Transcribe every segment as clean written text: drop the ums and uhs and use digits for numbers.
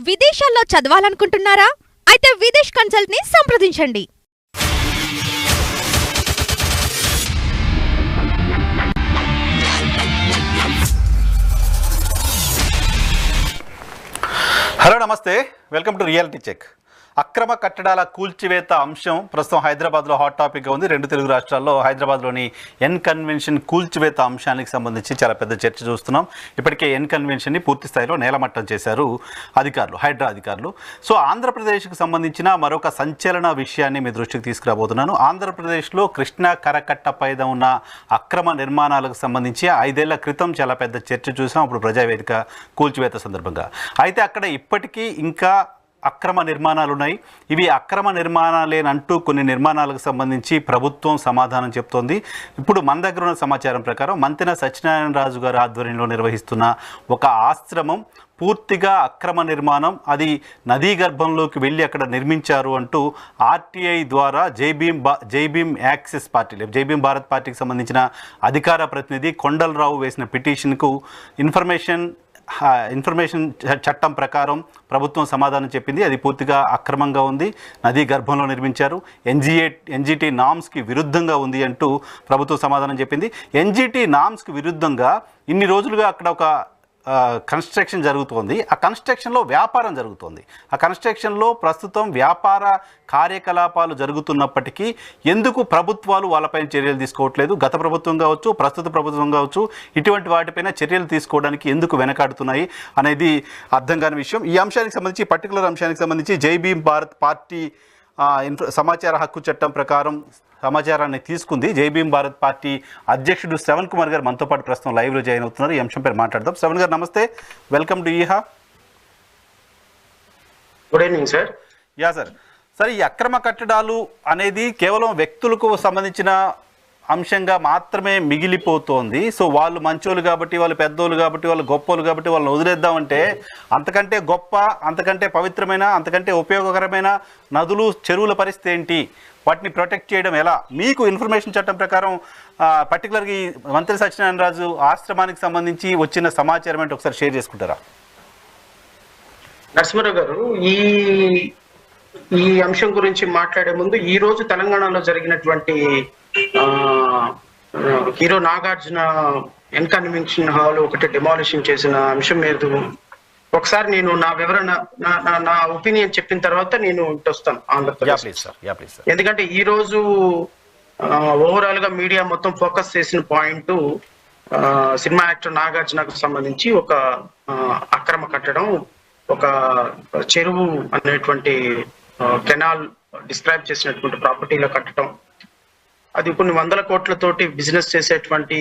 విదేశాల్లో చదవాలనుకుంటున్నారా? అయితే విదేశ్ కన్సల్ట్ ని సంప్రదించండి. హలో నమస్తే, వెల్కమ్ టు రియాలిటీ చెక్. అక్రమ కట్టడాల కూల్చివేత అంశం ప్రస్తుతం హైదరాబాద్లో హాట్ టాపిక్గా ఉంది. రెండు తెలుగు రాష్ట్రాల్లో హైదరాబాద్లోని ఎన్ కన్వెన్షన్ కూల్చివేత అంశానికి సంబంధించి చాలా పెద్ద చర్చ చూస్తున్నాం. ఇప్పటికే ఎన్ కన్వెన్షన్ని పూర్తి స్థాయిలో నేలమట్టం చేశారు అధికారులు, హైడ్రా అధికారులు. సో ఆంధ్రప్రదేశ్కి సంబంధించిన మరొక సంచలన విషయాన్ని మీ దృష్టికి తీసుకురాబోతున్నాను. ఆంధ్రప్రదేశ్లో కృష్ణా కరకట్ట పైన ఉన్న అక్రమ నిర్మాణాలకు సంబంధించి 5 ఏళ్ల క్రితం చాలా పెద్ద చర్చ చూసాం, అప్పుడు ప్రజావేదిక కూల్చివేత సందర్భంగా. అయితే అక్కడ ఇప్పటికీ ఇంకా అక్రమ నిర్మాణాలు ఉన్నాయి. ఇవి అక్రమ నిర్మాణాలేనంటూ కొన్ని నిర్మాణాలకు సంబంధించి ప్రభుత్వం సమాధానం చెప్తోంది. ఇప్పుడు మన దగ్గర ఉన్న సమాచారం ప్రకారం మంతెన సత్యనారాయణ రాజు గారి ఆధ్వర్యంలో నిర్వహిస్తున్న ఒక ఆశ్రమం పూర్తిగా అక్రమ నిర్మాణం, అది నదీ గర్భంలోకి వెళ్ళి అక్కడ నిర్మించారు అంటూ ఆర్టీఐ ద్వారా జై భీమ్ యాక్సెస్ పార్టీ, జై భీమ్ భారత్ పార్టీకి సంబంధించిన అధికార ప్రతినిధి కొండలరావు వేసిన పిటిషన్కు ఇన్ఫర్మేషన్ చట్టం ప్రకారం ప్రభుత్వం సమాధానం చెప్పింది. అది పూర్తిగా అక్రమంగా ఉంది, నదీ గర్భంలో నిర్మించారు, ఎన్జిటి నామ్స్కి విరుద్ధంగా ఉంది అంటూ ప్రభుత్వం సమాధానం చెప్పింది. ఎన్జిటి నామ్స్కి విరుద్ధంగా ఇన్ని రోజులుగా అక్కడ ఒక కన్స్ట్రక్షన్ జరుగుతోంది. ఆ కన్స్ట్రక్షన్లో వ్యాపారం జరుగుతోంది. ఆ కన్స్ట్రక్షన్లో ప్రస్తుతం వ్యాపార కార్యకలాపాలు జరుగుతున్నప్పటికీ ఎందుకు ప్రభుత్వాలు వాళ్ళపైన చర్యలు తీసుకోవట్లేదు? గత ప్రభుత్వం కావచ్చు, ప్రస్తుత ప్రభుత్వం కావచ్చు, ఇటువంటి వాటిపైన చర్యలు తీసుకోవడానికి ఎందుకు వెనకాడుతున్నాయి అనేది అర్థం కాని విషయం. ఈ అంశానికి సంబంధించి, పర్టికులర్ అంశానికి సంబంధించి జై భీమ్ భారత్ పార్టీ సమాచార హక్కు చట్టం ప్రకారం సమాచారాన్ని తీసుకుంది. జై భీమ్ భారత్ పార్టీ అధ్యక్షుడు శ్రవణ్ కుమార్ గారు మనతో పాటు ప్రస్తుతం లైవ్లో జాయిన్ అవుతున్నారు. ఈ అంశంపై మాట్లాడదాం. శ్రవణ్ గారు నమస్తే, వెల్కమ్ టు ఈహా. Good evening sir. Yeah sir. Sir, ఈ అక్రమ కట్టడాలు అనేది కేవలం వ్యక్తులకు సంబంధించిన అంశంగా మాత్రమే మిగిలిపోతోంది. సో వాళ్ళు మంచోళ్ళు కాబట్టి, వాళ్ళు పెద్దోళ్ళు కాబట్టి, వాళ్ళు గొప్పోళ్ళు కాబట్టి వాళ్ళని వదిలేద్దామంటే అంతకంటే గొప్ప, అంతకంటే పవిత్రమైన, అంతకంటే ఉపయోగకరమైన నదులు, చెరువుల పరిస్థితి ఏంటి? వాటిని ప్రొటెక్ట్ చేయడం ఎలా? మీకు ఇన్ఫర్మేషన్ చట్టం ప్రకారం పర్టికులర్గా ఈ మంత్రి సత్యనారాయణ రాజు ఆశ్రమానికి సంబంధించి వచ్చిన సమాచారం ఏంటి ఒకసారి షేర్ చేసుకుంటారా? నరసింహారావు గారు, ఈ అంశం గురించి మాట్లాడే ముందు ఈ రోజు తెలంగాణలో జరిగినటువంటి hero Nagarjuna N convention hall ఒకటి డిమాలిషన్ చేసిన అంశం మీద ఒకసారి నేను నా వివరణ, నా ఒపీనియన్ చెప్పిన తర్వాత నేను వస్తాను ఆంధ్రప్రదేశ్. ఎందుకంటే ఈ రోజు ఓవరాల్ గా మీడియా మొత్తం ఫోకస్ చేసిన పాయింట్ సినిమా యాక్టర్ నాగార్జునకు సంబంధించి ఒక అక్రమ కట్టడం, ఒక చెరువు అనేటువంటి కెనాల్ డిస్క్రైబ్ చేసినటువంటి ప్రాపర్టీలో కట్టడం, అది కొన్ని 100 కోట్లతోటి బిజినెస్ చేసేటువంటి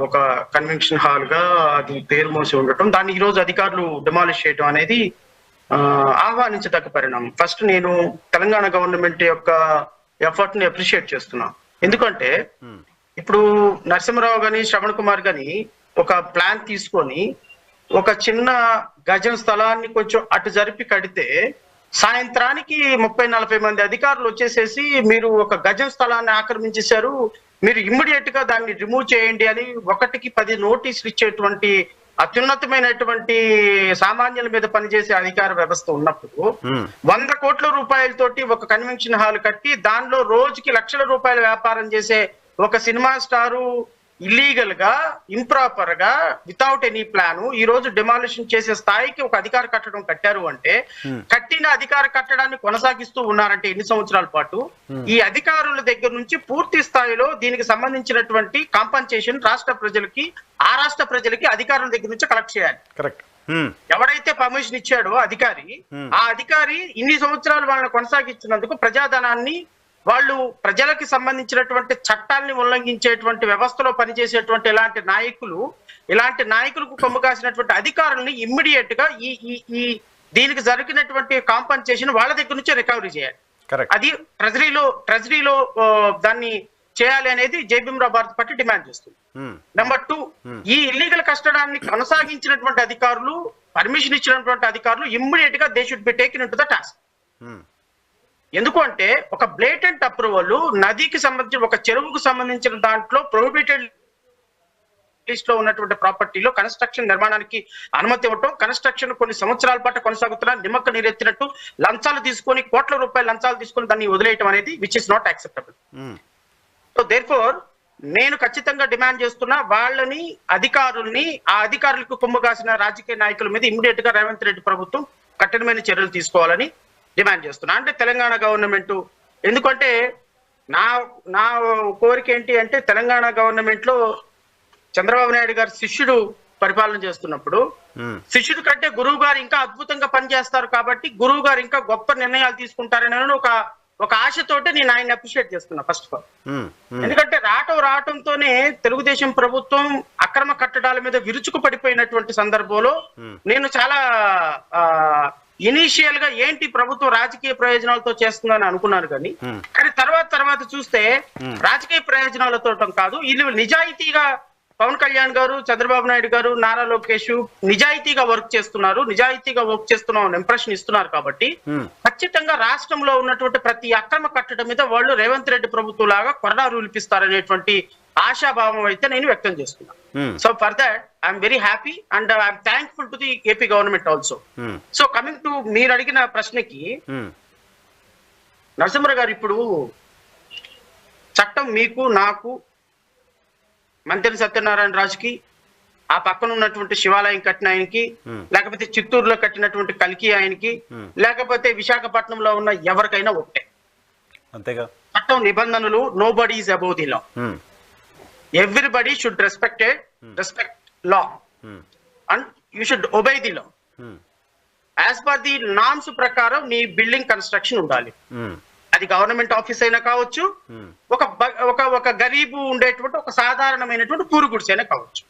ఒక కన్వెన్షన్ హాల్ గా అది పేరు మోసి ఉండటం, దాన్ని ఈ రోజు అధికారులు డిమాలిష్ చేయడం అనేది ఆహ్వానించదగ్గ పరిణామం. ఫస్ట్ నేను తెలంగాణ గవర్నమెంట్ యొక్క ఎఫర్ట్ ని అప్రిషియేట్ చేస్తున్నాను. ఎందుకంటే ఇప్పుడు నరసింహరావు గాని, శ్రవణ్ కుమార్ గాని ఒక ప్లాన్ తీసుకొని ఒక చిన్న గజం స్థలాన్ని కొంచెం అటు జరిపి కడితే సాయంత్రానికి 30-40 మంది అధికారులు వచ్చేసేసి మీరు ఒక గజం స్థలాన్ని ఆక్రమించేశారు, మీరు ఇమ్మీడియట్ గా దాన్ని రిమూవ్ చేయండి అని 1కి 10 నోటీసులు ఇచ్చేటువంటి అత్యున్నతమైనటువంటి సామాన్యుల మీద పనిచేసే అధికార వ్యవస్థ ఉన్నప్పుడు 100 కోట్ల రూపాయలతోటి ఒక కన్వెన్షన్ హాల్ కట్టి దానిలో రోజుకి లక్షల రూపాయల వ్యాపారం చేసే ఒక సినిమా స్టారు ఇల్లీగల్ గా, ఇంప్రాపర్ గా, వితౌట్ ఎనీ ప్లాన్ ఈ రోజు డిమాలిషన్ చేసే స్థాయికి ఒక అధికార కట్టడం కట్టారు అంటే, కట్టిన అధికార కట్టడాన్ని కొనసాగిస్తూ ఉన్నారంటే ఎన్ని సంవత్సరాల పాటు ఈ అధికారుల దగ్గర నుంచి పూర్తి స్థాయిలో దీనికి సంబంధించినటువంటి కాంపన్సేషన్ రాష్ట్ర ప్రజలకి, ఆ రాష్ట్ర ప్రజలకి అధికారుల దగ్గర నుంచి కలెక్ట్ చేయాలి. ఎవడైతే పర్మిషన్ ఇచ్చాడో అధికారి, ఆ అధికారి ఇన్ని సంవత్సరాలు వాళ్ళని కొనసాగించినందుకు ప్రజాధనాన్ని, వాళ్ళు ప్రజలకి సంబంధించినటువంటి చట్టాలని ఉల్లంఘించేటువంటి వ్యవస్థలో పనిచేసేటువంటి ఇలాంటి నాయకులకు కొమ్ము కాసినటువంటి అధికారులని ఇమ్మీడియట్ గా ఈ దీనికి జరిగినటువంటి కాంపన్సేషన్ వాళ్ళ దగ్గర నుంచి రికవరీ చేయాలి. అది ట్రెజరీలో దాన్ని చేయాలి అనేది జై భీమ్ భారత్ పార్టీ డిమాండ్ చేస్తుంది. నెంబర్ 2, ఈ ఇల్లీగల్ కట్టడాన్ని కొనసాగించినటువంటి అధికారులు, పర్మిషన్ ఇచ్చినటువంటి అధికారులు ఇమ్మీడియట్ గా they should be taken into the task. ఎందుకు అంటే ఒక బ్లేటెంట్ అప్రూవల్ నదికి సంబంధించిన, ఒక చెరువుకు సంబంధించిన దాంట్లో ప్రొహిబిటెడ్ లిస్ట్ లో ఉన్నటువంటి ప్రాపర్టీలో కన్స్ట్రక్షన్ నిర్మాణానికి అనుమతి ఇవ్వటం, కన్స్ట్రక్షన్ కొన్ని సంవత్సరాల పాటు కొనసాగుతున్న నిమ్మక నీరెత్తినట్టు లంచాలు తీసుకొని కోట్ల రూపాయల లంచాలు తీసుకొని దాన్ని వదిలేయటం అనేది which is not acceptable. So therefore నేను ఖచ్చితంగా డిమాండ్ చేస్తున్నా, వాళ్ళని అధికారుల్ని, ఆ అధికారులకు కొమ్ముగాసిన రాజకీయ నాయకుల మీద ఇమ్మీడియట్ గా రేవంత్ రెడ్డి ప్రభుత్వం కఠినమైన చర్యలు తీసుకోవాలని డిమాండ్ చేస్తున్నా. అంటే తెలంగాణ గవర్నమెంట్, ఎందుకంటే నా కోరిక ఏంటి అంటే తెలంగాణ గవర్నమెంట్ లో చంద్రబాబు నాయుడు గారు శిష్యుడు పరిపాలన చేస్తున్నప్పుడు శిష్యుడి కంటే గురువు గారు ఇంకా అద్భుతంగా పనిచేస్తారు కాబట్టి గురువు గారు ఇంకా గొప్ప నిర్ణయాలు తీసుకుంటారని ఒక ఆశతోటే నేను ఆయన అప్రిషియేట్ చేస్తున్నా ఫస్ట్ ఆఫ్ ఆల్. ఎందుకంటే రావటంతోనే తెలుగుదేశం ప్రభుత్వం అక్రమ కట్టడాల మీద విరుచుకు పడిపోయినటువంటి సందర్భంలో నేను చాలా ఇనీషియల్ గా ఏంటి ప్రభుత్వం రాజకీయ ప్రయోజనాలతో చేస్తుందని అనుకున్నాను, కానీ తర్వాత చూస్తే రాజకీయ ప్రయోజనాలతో కాదు, వీళ్ళు నిజాయితీగా పవన్ కళ్యాణ్ గారు, చంద్రబాబు నాయుడు గారు, నారా లోకేష్ నిజాయితీగా వర్క్ చేస్తున్నాం ఇంప్రెషన్ ఇస్తున్నారు కాబట్టి ఖచ్చితంగా రాష్ట్రంలో ఉన్నటువంటి ప్రతి అక్రమ కట్టడం మీద వాళ్ళు రేవంత్ రెడ్డి ప్రభుత్వం లాగా కొరడా రూలిపిస్తారనేటువంటి ఆశాభావం అయితే నేను వ్యక్తం చేస్తున్నాను. So for that I'm very happy and I'm thankful to the AP government also. So coming to మీరు అడిగిన ప్రశ్నకి, నరసింహరావు గారు, ఇప్పుడు చట్టం మీకు, నాకు, మంత్రి సత్యనారాయణ రాజుకి, ఆ పక్కన ఉన్నటువంటి శివాలయం కట్టిన ఆయనకి, లేకపోతే చిత్తూరులో కట్టినటువంటి కల్కి ఆయనకి, లేకపోతే విశాఖపట్నంలో ఉన్న ఎవరికైనా ఒకటే. అంతేగా చట్టం నిబంధనలు, nobody is above the law. Everybody should respect law and you should obey the law. As per the norms ప్రకారం నీ బిల్డింగ్ కన్స్ట్రక్షన్ ఉండాలి. అది గవర్నమెంట్ ఆఫీస్ అయినా కావచ్చు, ఒక గరీబు ఉండేటువంటి ఒక సాధారణమైనటువంటి పూరు గుడిసె అయినా కావచ్చు.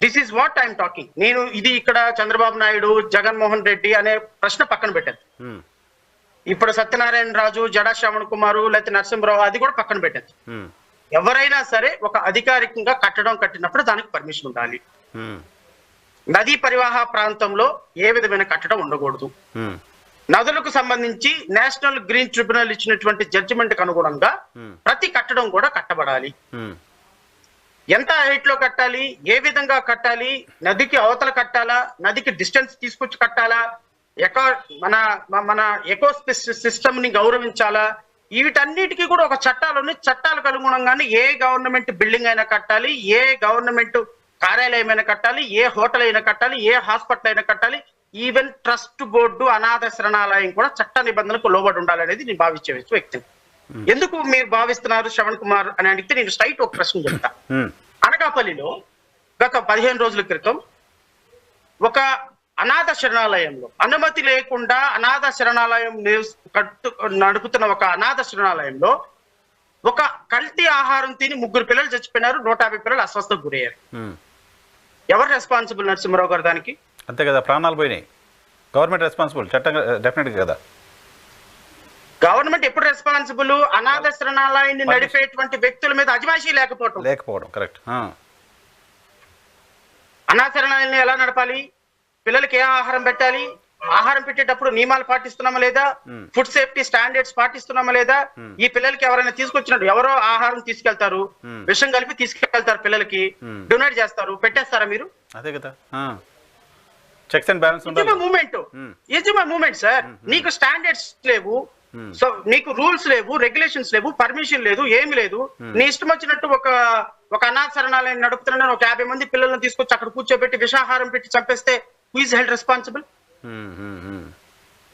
This is what I'm talking. నేను ఇది ఇక్కడ చంద్రబాబు నాయుడు, జగన్మోహన్ రెడ్డి అనే ప్రశ్న పక్కన పెట్టాను. ఇప్పుడు సత్యనారాయణ రాజు, జడా శ్రవణ్ కుమారు, లేకపోతే నరసింహరావు అది కూడా పక్కన పెట్టాను. ఎవరైనా సరే ఒక అధికారికంగా కట్టినప్పుడు దానికి పర్మిషన్ ఉండాలి. నదీ పరివాహ ప్రాంతంలో ఏ విధమైన కట్టడం ఉండకూడదు. నదులకు సంబంధించి నేషనల్ గ్రీన్ ట్రిబ్యునల్ ఇచ్చినటువంటి జడ్జిమెంట్ కు అనుగుణంగా ప్రతి కట్టడం కూడా కట్టబడాలి. ఎంత హైట్ లో కట్టాలి, ఏ విధంగా కట్టాలి, నదికి అవతల కట్టాలా, నదికి డిస్టెన్స్ తీసుకొచ్చి కట్టాలా, మన ఎకో సిస్టమ్ ని గౌరవించాలా, వీటన్నిటికీ కూడా ఒక చట్టాలకు అనుగుణంగానే ఏ గవర్నమెంట్ బిల్డింగ్ అయినా కట్టాలి, ఏ గవర్నమెంట్ కార్యాలయం అయినా కట్టాలి, ఏ హోటల్ అయినా కట్టాలి, ఏ హాస్పిటల్ అయినా కట్టాలి. ఈవెన్ ట్రస్ట్ బోర్డు, అనాథ శరణాలయం కూడా చట్ట నిబంధనలకు లోబడి ఉండాలనేది నేను భావించే వ్యక్తిని. ఎందుకు మీరు భావిస్తున్నారు శ్రవణ్ కుమార్ అని అడిగితే నేను స్ట్రైట్ ఒక ప్రశ్న చెప్తా. అనకాపల్లిలో గత 15 రోజుల క్రితం ఒక అనాథ శరణాలయంలో అనుమతి లేకుండా అనాథ శరణాలయం నడుపుతున్న ఒక అనాథ శరణాలయంలో ఒక కల్తీ ఆహారం తిని 3 పిల్లలు చచ్చిపోయినారు, 150 పిల్లలు అస్వస్థకు గురయ్యారు. ఎవరు రెస్పాన్సిబుల్ నరసింహరావు గారు దానికి? అంతే కదా, ప్రాణాలు పోయినాయి. గవర్నమెంట్ రెస్పాన్సిబుల్, చట్టంగా డెఫినెట్ కదా. గవర్నమెంట్ ఎప్పుడు రెస్పాన్సిబుల్? అనాథ శరణాలయాన్ని నడిపేటువంటి వ్యక్తుల మీద అజమాయిషీ లేకపోవడం కరెక్ట్. అనాథ శరణాలయాన్ని ఎలా నడపాలి, పిల్లలకి ఏ ఆహారం పెట్టాలి, ఆహారం పెట్టేటప్పుడు నియమాలు పాటిస్తున్నామా లేదా, ఫుడ్ సేఫ్టీ స్టాండర్డ్స్ పాటిస్తున్నామా లేదా, ఈ పిల్లలకి ఎవరైనా తీసుకొచ్చినట్టు ఎవరో ఆహారం తీసుకెళ్తారు, విషం కలిపి తీసుకెళ్తారు, పిల్లలకి డొనేట్ చేస్తారు, పెట్టేస్తారా మీరు? అదే కదా, checks and balance moment sir. నీకు స్టాండర్డ్స్ లేవు, సో నీకు రూల్స్ లేవు, రెగ్యులేషన్స్ లేవు, పర్మిషన్ లేదు, ఏమి లేదు. నీ ఇష్టం వచ్చినట్టు ఒక అనాథ శరణాలయం నడుపుతున్నా ఒక 50 మంది పిల్లలను తీసుకొచ్చి అక్కడ కూర్చోబెట్టి విషాహారం పెట్టి చంపేస్తే హూ ఈజ్ హెల్డ్ రెస్పాన్సిబుల్?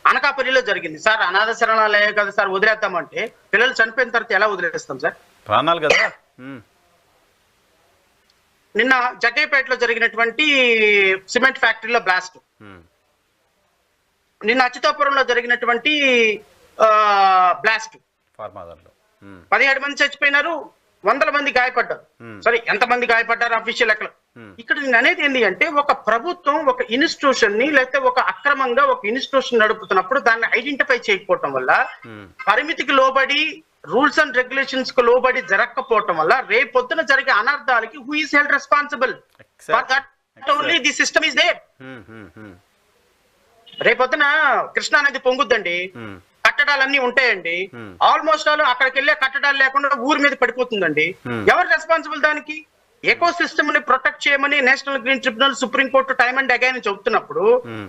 అనకాపల్లిలో జరిగింది సార్. అనాథ శరణాలయం కదా సార్, వదిలేద్దామంటే పిల్లలు చనిపోయిన తర్వాత ఎలా వదిలేస్తాం సార్? ప్రాణాలు కదా. నిన్న జగ్గయ్యపేటలో జరిగినటువంటి సిమెంట్ ఫ్యాక్టరీలో బ్లాస్ట్, నిన్న అచ్యుతాపురంలో జరిగినటువంటి బ్లాస్ట్, 17 మంది చచ్చిపోయినారు, 100 మంది గాయపడ్డారు. సరే, ఎంతమంది గాయపడ్డారు అఫీషియల్ లెక్కలు. ఇక్కడ నేను అనేది ఏంటి అంటే, ఒక ప్రభుత్వం ఒక ఇన్స్టిట్యూషన్ ని లేకపోతే ఒక అక్రమంగా ఒక ఇన్స్టిట్యూషన్ నడుపుతున్నప్పుడు దాన్ని ఐడెంటిఫై చేయకపోవటం వల్ల, పరిమితికి లోబడి రూల్స్ అండ్ రెగ్యులేషన్స్ కు లోబడి జరగకపోవటం వల్ల రేపొద్దున జరిగే అనర్థాలకి who is held responsible? For that only the system is there. రేపొద్దున కృష్ణా నది పొంగుద్దండి, కట్టడాలన్నీ ఉంటాయండి, ఆల్మోస్ట్ ఆల్ అక్కడికి వెళ్ళే కట్టడాలు లేకుండా ఊరి మీద పడిపోతుందండి. ఎవరు రెస్పాన్సిబుల్ దానికి? ఎకో సిస్టమ్ ని ప్రొటెక్ట్ చేయమని national green tribunal supreme court time and again చెబుతున్నప్పుడు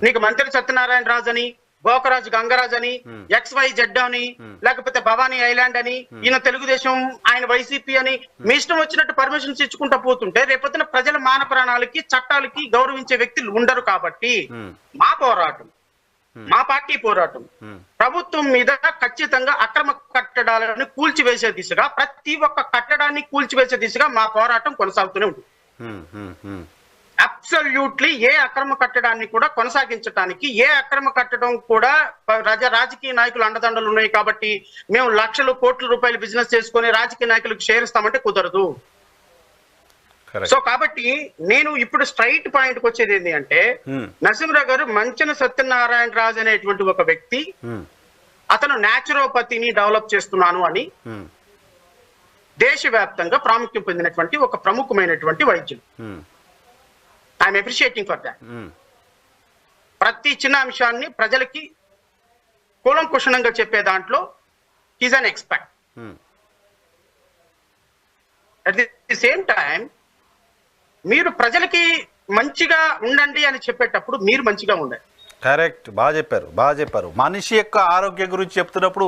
నీకు మంత్రి సత్యనారాయణ రాజు అని, గోకరాజు గంగరాజ్ అని, XYZ అని, లేకపోతే భవానీ ఐలాండ్ అని, ఈయన తెలుగుదేశం ఆయన వైసీపీ అని మీ ఇష్టం వచ్చినట్టు పర్మిషన్స్ ఇచ్చుకుంటా పోతుంటే రేపొద్దున ప్రజల మాన ప్రాణాలకి చట్టాలకి గౌరవించే వ్యక్తులు ఉండరు. కాబట్టి మా పోరాటం, మా పార్టీ పోరాటం ప్రభుత్వం మీద ఖచ్చితంగా అక్రమ కట్టడాలను కూల్చివేసే దిశగా, ప్రతి ఒక్క కట్టడాన్ని కూల్చివేసే దిశగా మా పోరాటం కొనసాగుతూనే ఉంటుంది. అబ్సల్యూట్లీ ఏ అక్రమ కట్టడాన్ని కూడా కొనసాగించడానికి, ఏ అక్రమ కట్టడం కూడా రాజకీయ నాయకులు అండదండలు ఉన్నాయి కాబట్టి మేము లక్షలు కోట్ల రూపాయలు బిజినెస్ చేసుకొని రాజకీయ నాయకులకు షేర్ ఇస్తామంటే కుదరదు. సో కాబట్టి నేను ఇప్పుడు స్ట్రైట్ పాయింట్ కి వచ్చేది ఏంటి అంటే, నరసింహరావు గారు మంచన సత్యనారాయణ రాజు అనేటువంటి ఒక వ్యక్తి, అతను న్యాచురోపతిని డెవలప్ చేస్తున్నాను అని దేశవ్యాప్తంగా ప్రాముఖ్యం పొందినటువంటి ఒక ప్రముఖమైనటువంటి వైద్యులు. I'm appreciating for that. ప్రతి చిన్న అంశాన్ని ప్రజలకి కూలంకుషణంగా చెప్పే దాంట్లో is an expert. At the same time మీరు ప్రజలకి మంచిగా ఉండండి అని చెప్పేటప్పుడు మీరు మంచిగా ఉండండి. కరెక్ట్, బాగా చెప్పారు. మనిషి యొక్క ఆరోగ్యం గురించి చెప్తున్నప్పుడు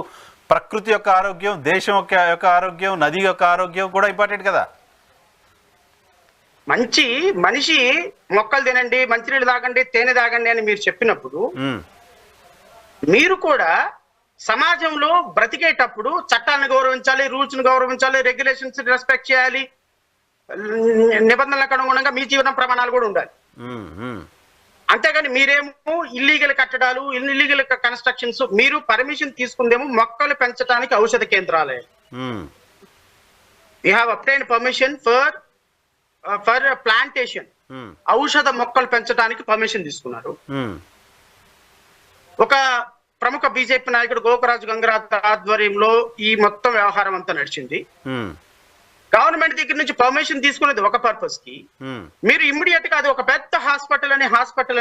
ప్రకృతి యొక్క ఆరోగ్యం, దేశం యొక్క ఆరోగ్యం, నది యొక్క ఆరోగ్యం కూడా ఇంపార్టెంట్ కదా. మనిషి మొక్కలు తినండి, మంచినీళ్ళు తాగండి, తేనె తాగండి అని మీరు చెప్పినప్పుడు మీరు కూడా సమాజంలో బ్రతికేటప్పుడు చట్టాలను గౌరవించాలి, రూల్స్ ను గౌరవించాలి, రెగ్యులేషన్స్ రెస్పెక్ట్ చేయాలి, నిబంధనలకు అనుగుణంగా మీ జీవన ప్రమాణాలు కూడా ఉండాలి. అంతేగాని మీరేమో ఇల్లీగల్ కట్టడాలు, ఇల్లీగల్ కన్స్ట్రక్షన్స్, మీరు పర్మిషన్ తీసుకుందేమో మొక్కలు పెంచడానికి ఔషధ కేంద్రాలే. You have obtained permission for plantation, ఔషధ మొక్కలు పెంచడానికి పర్మిషన్ తీసుకున్నారు. ఒక ప్రముఖ బీజేపీ నాయకుడు గోకరాజు గంగరాజ్ ఆధ్వర్యంలో ఈ మొత్తం వ్యవహారం అంతా నడిచింది. గవర్నమెంట్ దగ్గర నుంచి పర్మిషన్ తీసుకునేది ఒక పర్పస్ కి, మీరు ఇమ్మీడియట్ గా అది ఒక పెద్ద హాస్పిటల్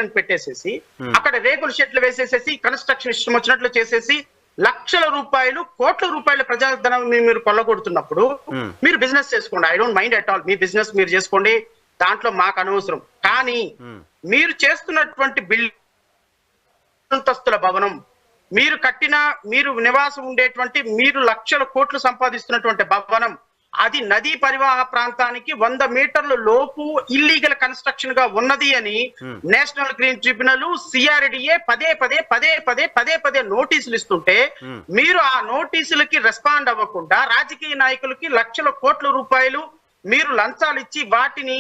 అని పెట్టేసేసి అక్కడ రేకుల షెడ్లు వేసేసేసి కన్స్ట్రక్షన్ ఇష్టం వచ్చినట్లు చేసేసి లక్షల రూపాయలు, కోట్ల రూపాయల ప్రజాధనం మీరు కొల్లగొడుతున్నప్పుడు మీరు బిజినెస్ చేసుకోండి. I don't mind at all. Me business మీరు చేసుకోండి, దాంట్లో మాకు అనవసరం. కానీ మీరు చేస్తున్నటువంటి అంతస్తుల భవనం, మీరు నివాసం ఉండేటువంటి, మీరు లక్షల కోట్లు సంపాదిస్తున్నటువంటి భవనం, అది నదీ పరివాహ ప్రాంతానికి 100 మీటర్ల లోపు ఇల్లీగల్ కన్స్ట్రక్షన్ గా ఉన్నది అని నేషనల్ గ్రీన్ ట్రిబ్యునల్, CRDA పదే నోటీసులు ఇస్తుంటే మీరు ఆ నోటీసులకి రెస్పాండ్ అవ్వకుండా రాజకీయ నాయకులకి లక్షల కోట్ల రూపాయలు మీరు లంచాలు ఇచ్చి వాటిని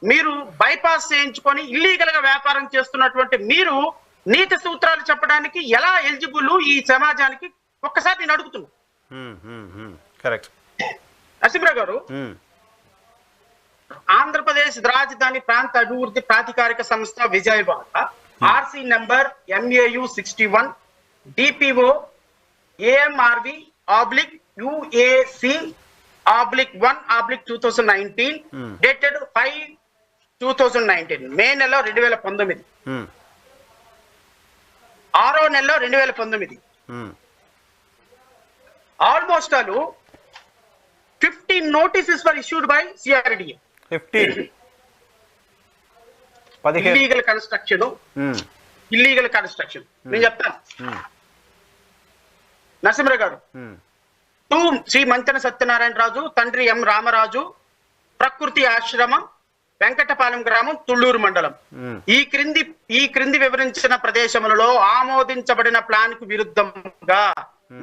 మీరు బైపాస్ చేయించుకొని ఇల్లీగల్ గా వ్యాపారం చేస్తున్నటువంటి మీరు నీతి సూత్రాలు చెప్పడానికి ఎలా ఎలిజిబుల్ ఈ సమాజానికి ఒక్కసారి నేను అడుగుతున్నా. నరసింహరావు గారు, ఆంధ్రప్రదేశ్ రాజధాని ప్రాంత అభివృద్ధి ప్రాధికారిక సంస్థ Vijayawada RC number MAU 61 DPO AMRV UAC/1/2019 dated 5/2019 మే నెల 2019, 6వ నెలలో 2019 almost all 15 notices were issued by CRDA. 15 illegal construction నేను చెప్తాను. నరసింహరావు గారు, శ్రీ మంచన సత్యనారాయణ రాజు, తండ్రి M రామరాజు, ప్రకృతి ఆశ్రమం, వెంకటపాలెం గ్రామం, తుళ్ళూరు మండలం. ఈ క్రింది వివరించిన ప్రదేశములలో ఆమోదించబడిన ప్లాన్ కు విరుద్ధంగా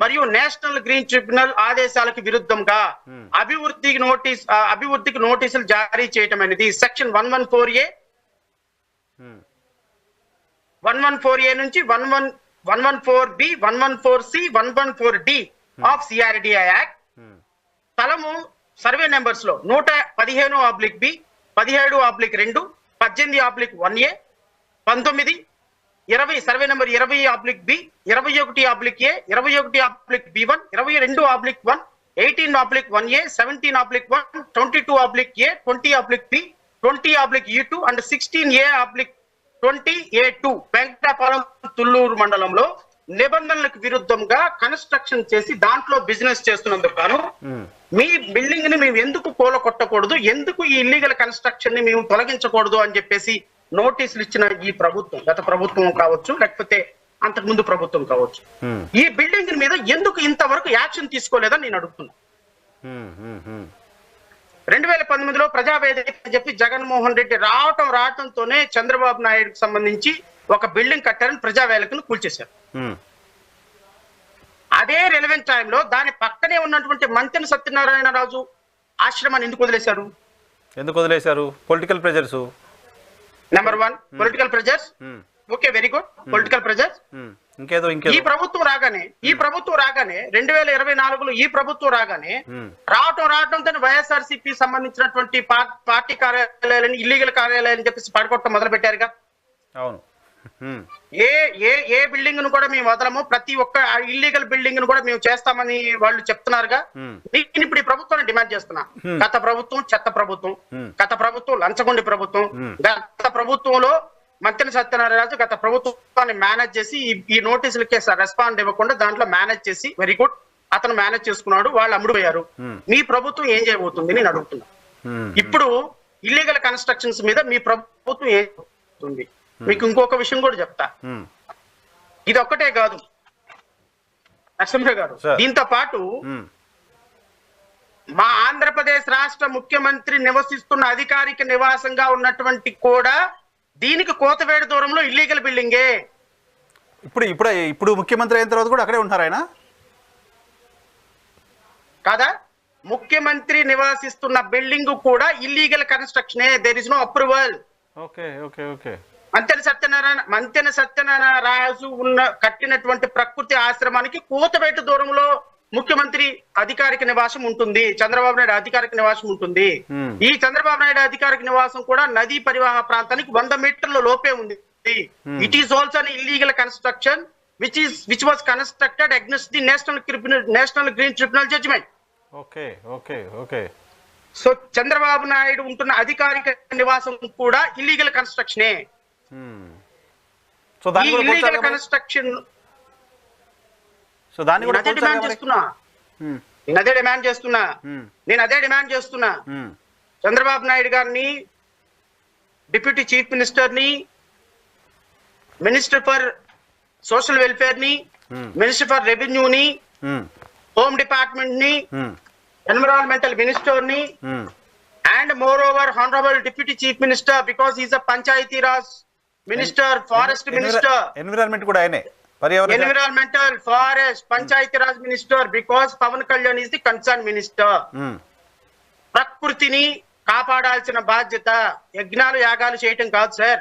మరియు నేషనల్ గ్రీన్ ట్రిబ్యునల్ ఆదేశాలకు విరుద్ధంగా అభివృద్ధికి నోటీసులు జారీ చేయటం అనేది సెక్షన్ 114A నుంచి 114B, 114C, 114D of CRDA act, స్థలము సర్వే నెంబర్స్ లో 115/B, 17/2, 18/1A, 19, 20 survey number 20/B, 21/A, 21/B1, 22/1, 18/1A, 17/1, 22/A, 20/B, 20/E2 and 16A/20A2 Venkatapalem Thullur మండలంలో నిబంధనలకు విరుద్ధంగా కన్స్ట్రక్షన్ చేసి దాంట్లో బిజినెస్ చేస్తున్నందుకు గాను మీ బిల్డింగ్ ని మేము ఎందుకు కూలగొట్టకూడదు, ఎందుకు ఈ ఇల్లీగల్ కన్స్ట్రక్షన్ ని మేము తొలగించకూడదు అని చెప్పేసి నోటీసులు ఇచ్చిన ఈ ప్రభుత్వం, గత ప్రభుత్వం కావచ్చు లేకపోతే అంతకు ముందు ప్రభుత్వం కావచ్చు, ఈ బిల్డింగ్ మీద ఎందుకు ఇంతవరకు యాక్షన్ తీసుకోలేదని నేను అడుగుతున్నా. 2019లో ప్రజావేదిక అని చెప్పి జగన్మోహన్ రెడ్డి రావటంతోనే చంద్రబాబు నాయుడుకి సంబంధించి ఒక బిల్డింగ్ కట్టారని ప్రజావేదికను కూల్చేశారు. అదే రిలవెంట్ టైంలో దాని పక్కనే ఉన్నటువంటి మంతెన సత్యనారాయణ రాజు ఆశ్రమాన్ని ఎందుకు వదిలేశారు? Political pressures. Number 1 political pressures. Okay, very good. Political pressures. ఈ ప్రభుత్వం రాగానే 2024లో ఈ ప్రభుత్వం రాగానే రావటంతో వైఎస్ఆర్సీపీ సంబంధించినటువంటి పార్టీ కార్యాలయాలని ఇల్లీగల్ కార్యాలయాలని చెప్పేసి పడగొట్టడం మొదలు పెట్టారుగా. అవును. ఏ బిల్డింగ్ ను కూడా మేము వదలము, ప్రతి ఒక్క ఇల్లీగల్ బిల్డింగ్ ను కూడా మేము చేస్తామని వాళ్ళు చెప్తున్నారుగా. నేను ఇప్పుడు ఈ ప్రభుత్వాన్ని డిమాండ్ చేస్తున్నా. గత ప్రభుత్వం చెత్త ప్రభుత్వం, గత ప్రభుత్వం లంచగొండి ప్రభుత్వం, గత ప్రభుత్వంలో మంత్రి సత్యనారాయణ గత ప్రభుత్వాన్ని మేనేజ్ చేసి ఈ నోటీసులకి రెస్పాండ్ ఇవ్వకుండా దాంట్లో మేనేజ్ చేసి, వెరీ గుడ్, అతను మేనేజ్ చేసుకున్నాడు, వాళ్ళు అమ్ముడుపోయారు. మీ ప్రభుత్వం ఏం చేయబోతుంది నేను అడుగుతున్నా. ఇప్పుడు ఇల్లీగల్ కన్స్ట్రక్షన్స్ మీద మీ ప్రభుత్వం ఏం చేయబోతుంది? మీకు ఇంకొక విషయం కూడా చెప్తా. ఇది ఒక్కటే కాదు నరసింహ గారు, దీంతో పాటు మా ఆంధ్రప్రదేశ్ రాష్ట్ర ముఖ్యమంత్రి నివసిస్తున్న అధికారిక నివాసంగా ఉన్నటువంటి కూడా దీనికి కోతవేడు దూరంలో ఇల్లీగల్ బిల్డింగే. ఇప్పుడు ముఖ్యమంత్రి అయిన తర్వాత కూడా అక్కడే ఉంటారు ఆయన కాదా? ముఖ్యమంత్రి నివాసిస్తున్న బిల్డింగ్ కూడా ఇల్లీగల్ కన్స్ట్రక్షనే. There is no approval. Mantena Satyanarayana Raju కట్టినటువంటి ప్రకృతి ఆశ్రమానికి కోతవేటు దూరంలో ముఖ్యమంత్రి అధికారిక నివాసం ఉంటుంది, చంద్రబాబు నాయుడు అధికారిక నివాసం ఉంటుంది. ఈ చంద్రబాబు నాయుడు అధికారిక నివాసం కూడా నదీ పరివాహ ప్రాంతానికి 100 మీటర్ల లోపే ఉంది. It is also an illegal construction which was constructed against the national green tribunal judgement. So Chandrababu Naidu ఉంటున్న అధికారిక నివాసం కూడా ఇల్లీగల్ కన్స్ట్రక్షనే. ఇల్లీగల్ కన్స్ట్రక్షన్ నేను అదే డిమాండ్ చేస్తున్నా. చంద్రబాబు నాయుడు గారిని, డిప్యూటీ చీఫ్ మినిస్టర్ ని, మినిస్టర్ ఫర్ సోషల్ వెల్ఫేర్ ని, మినిస్టర్ ఫర్ రెవెన్యూని, హోమ్ డిపార్ట్మెంట్ ని, ఎన్విరాన్మెంటల్ మినిస్టర్ ని, and moreover honourable deputy chief minister because is a Panchayati Raj minister, forest minister, environment కూడా ఆయనే, environmental, forest, Panchayati Raj minister because Pavan Kalyan is the concern minister. ప్రకృతిని కాపాడాల్సిన బాధ్యత యజ్ఞాలు యాగాలు చేయటం కాదు సార్.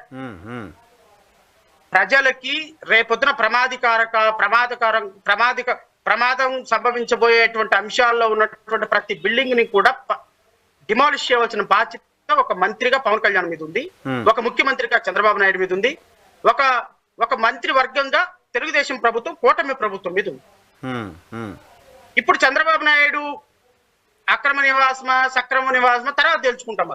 ప్రజలకి రేపొద్దున ప్రమాదం సంభవించబోయేటువంటి అంశాల్లో ఉన్నటువంటి ప్రతి బిల్డింగ్ ని కూడా డిమాలిష్ చేయవలసిన బాధ్యత ఒక మంత్రిగా పవన్ కళ్యాణ్ మీద ఉంది, ఒక ముఖ్యమంత్రిగా చంద్రబాబు నాయుడు మీద ఉంది, ఒక మంత్రి వర్గంగా తెలుగుదేశం ప్రభుత్వం, కూటమి ప్రభుత్వం మీద ఉంది. ఇప్పుడు చంద్రబాబు నాయుడు అక్రమ నివాసమా సక్రమ నివాసమా తర్వాత తెలుసుకుంటాం.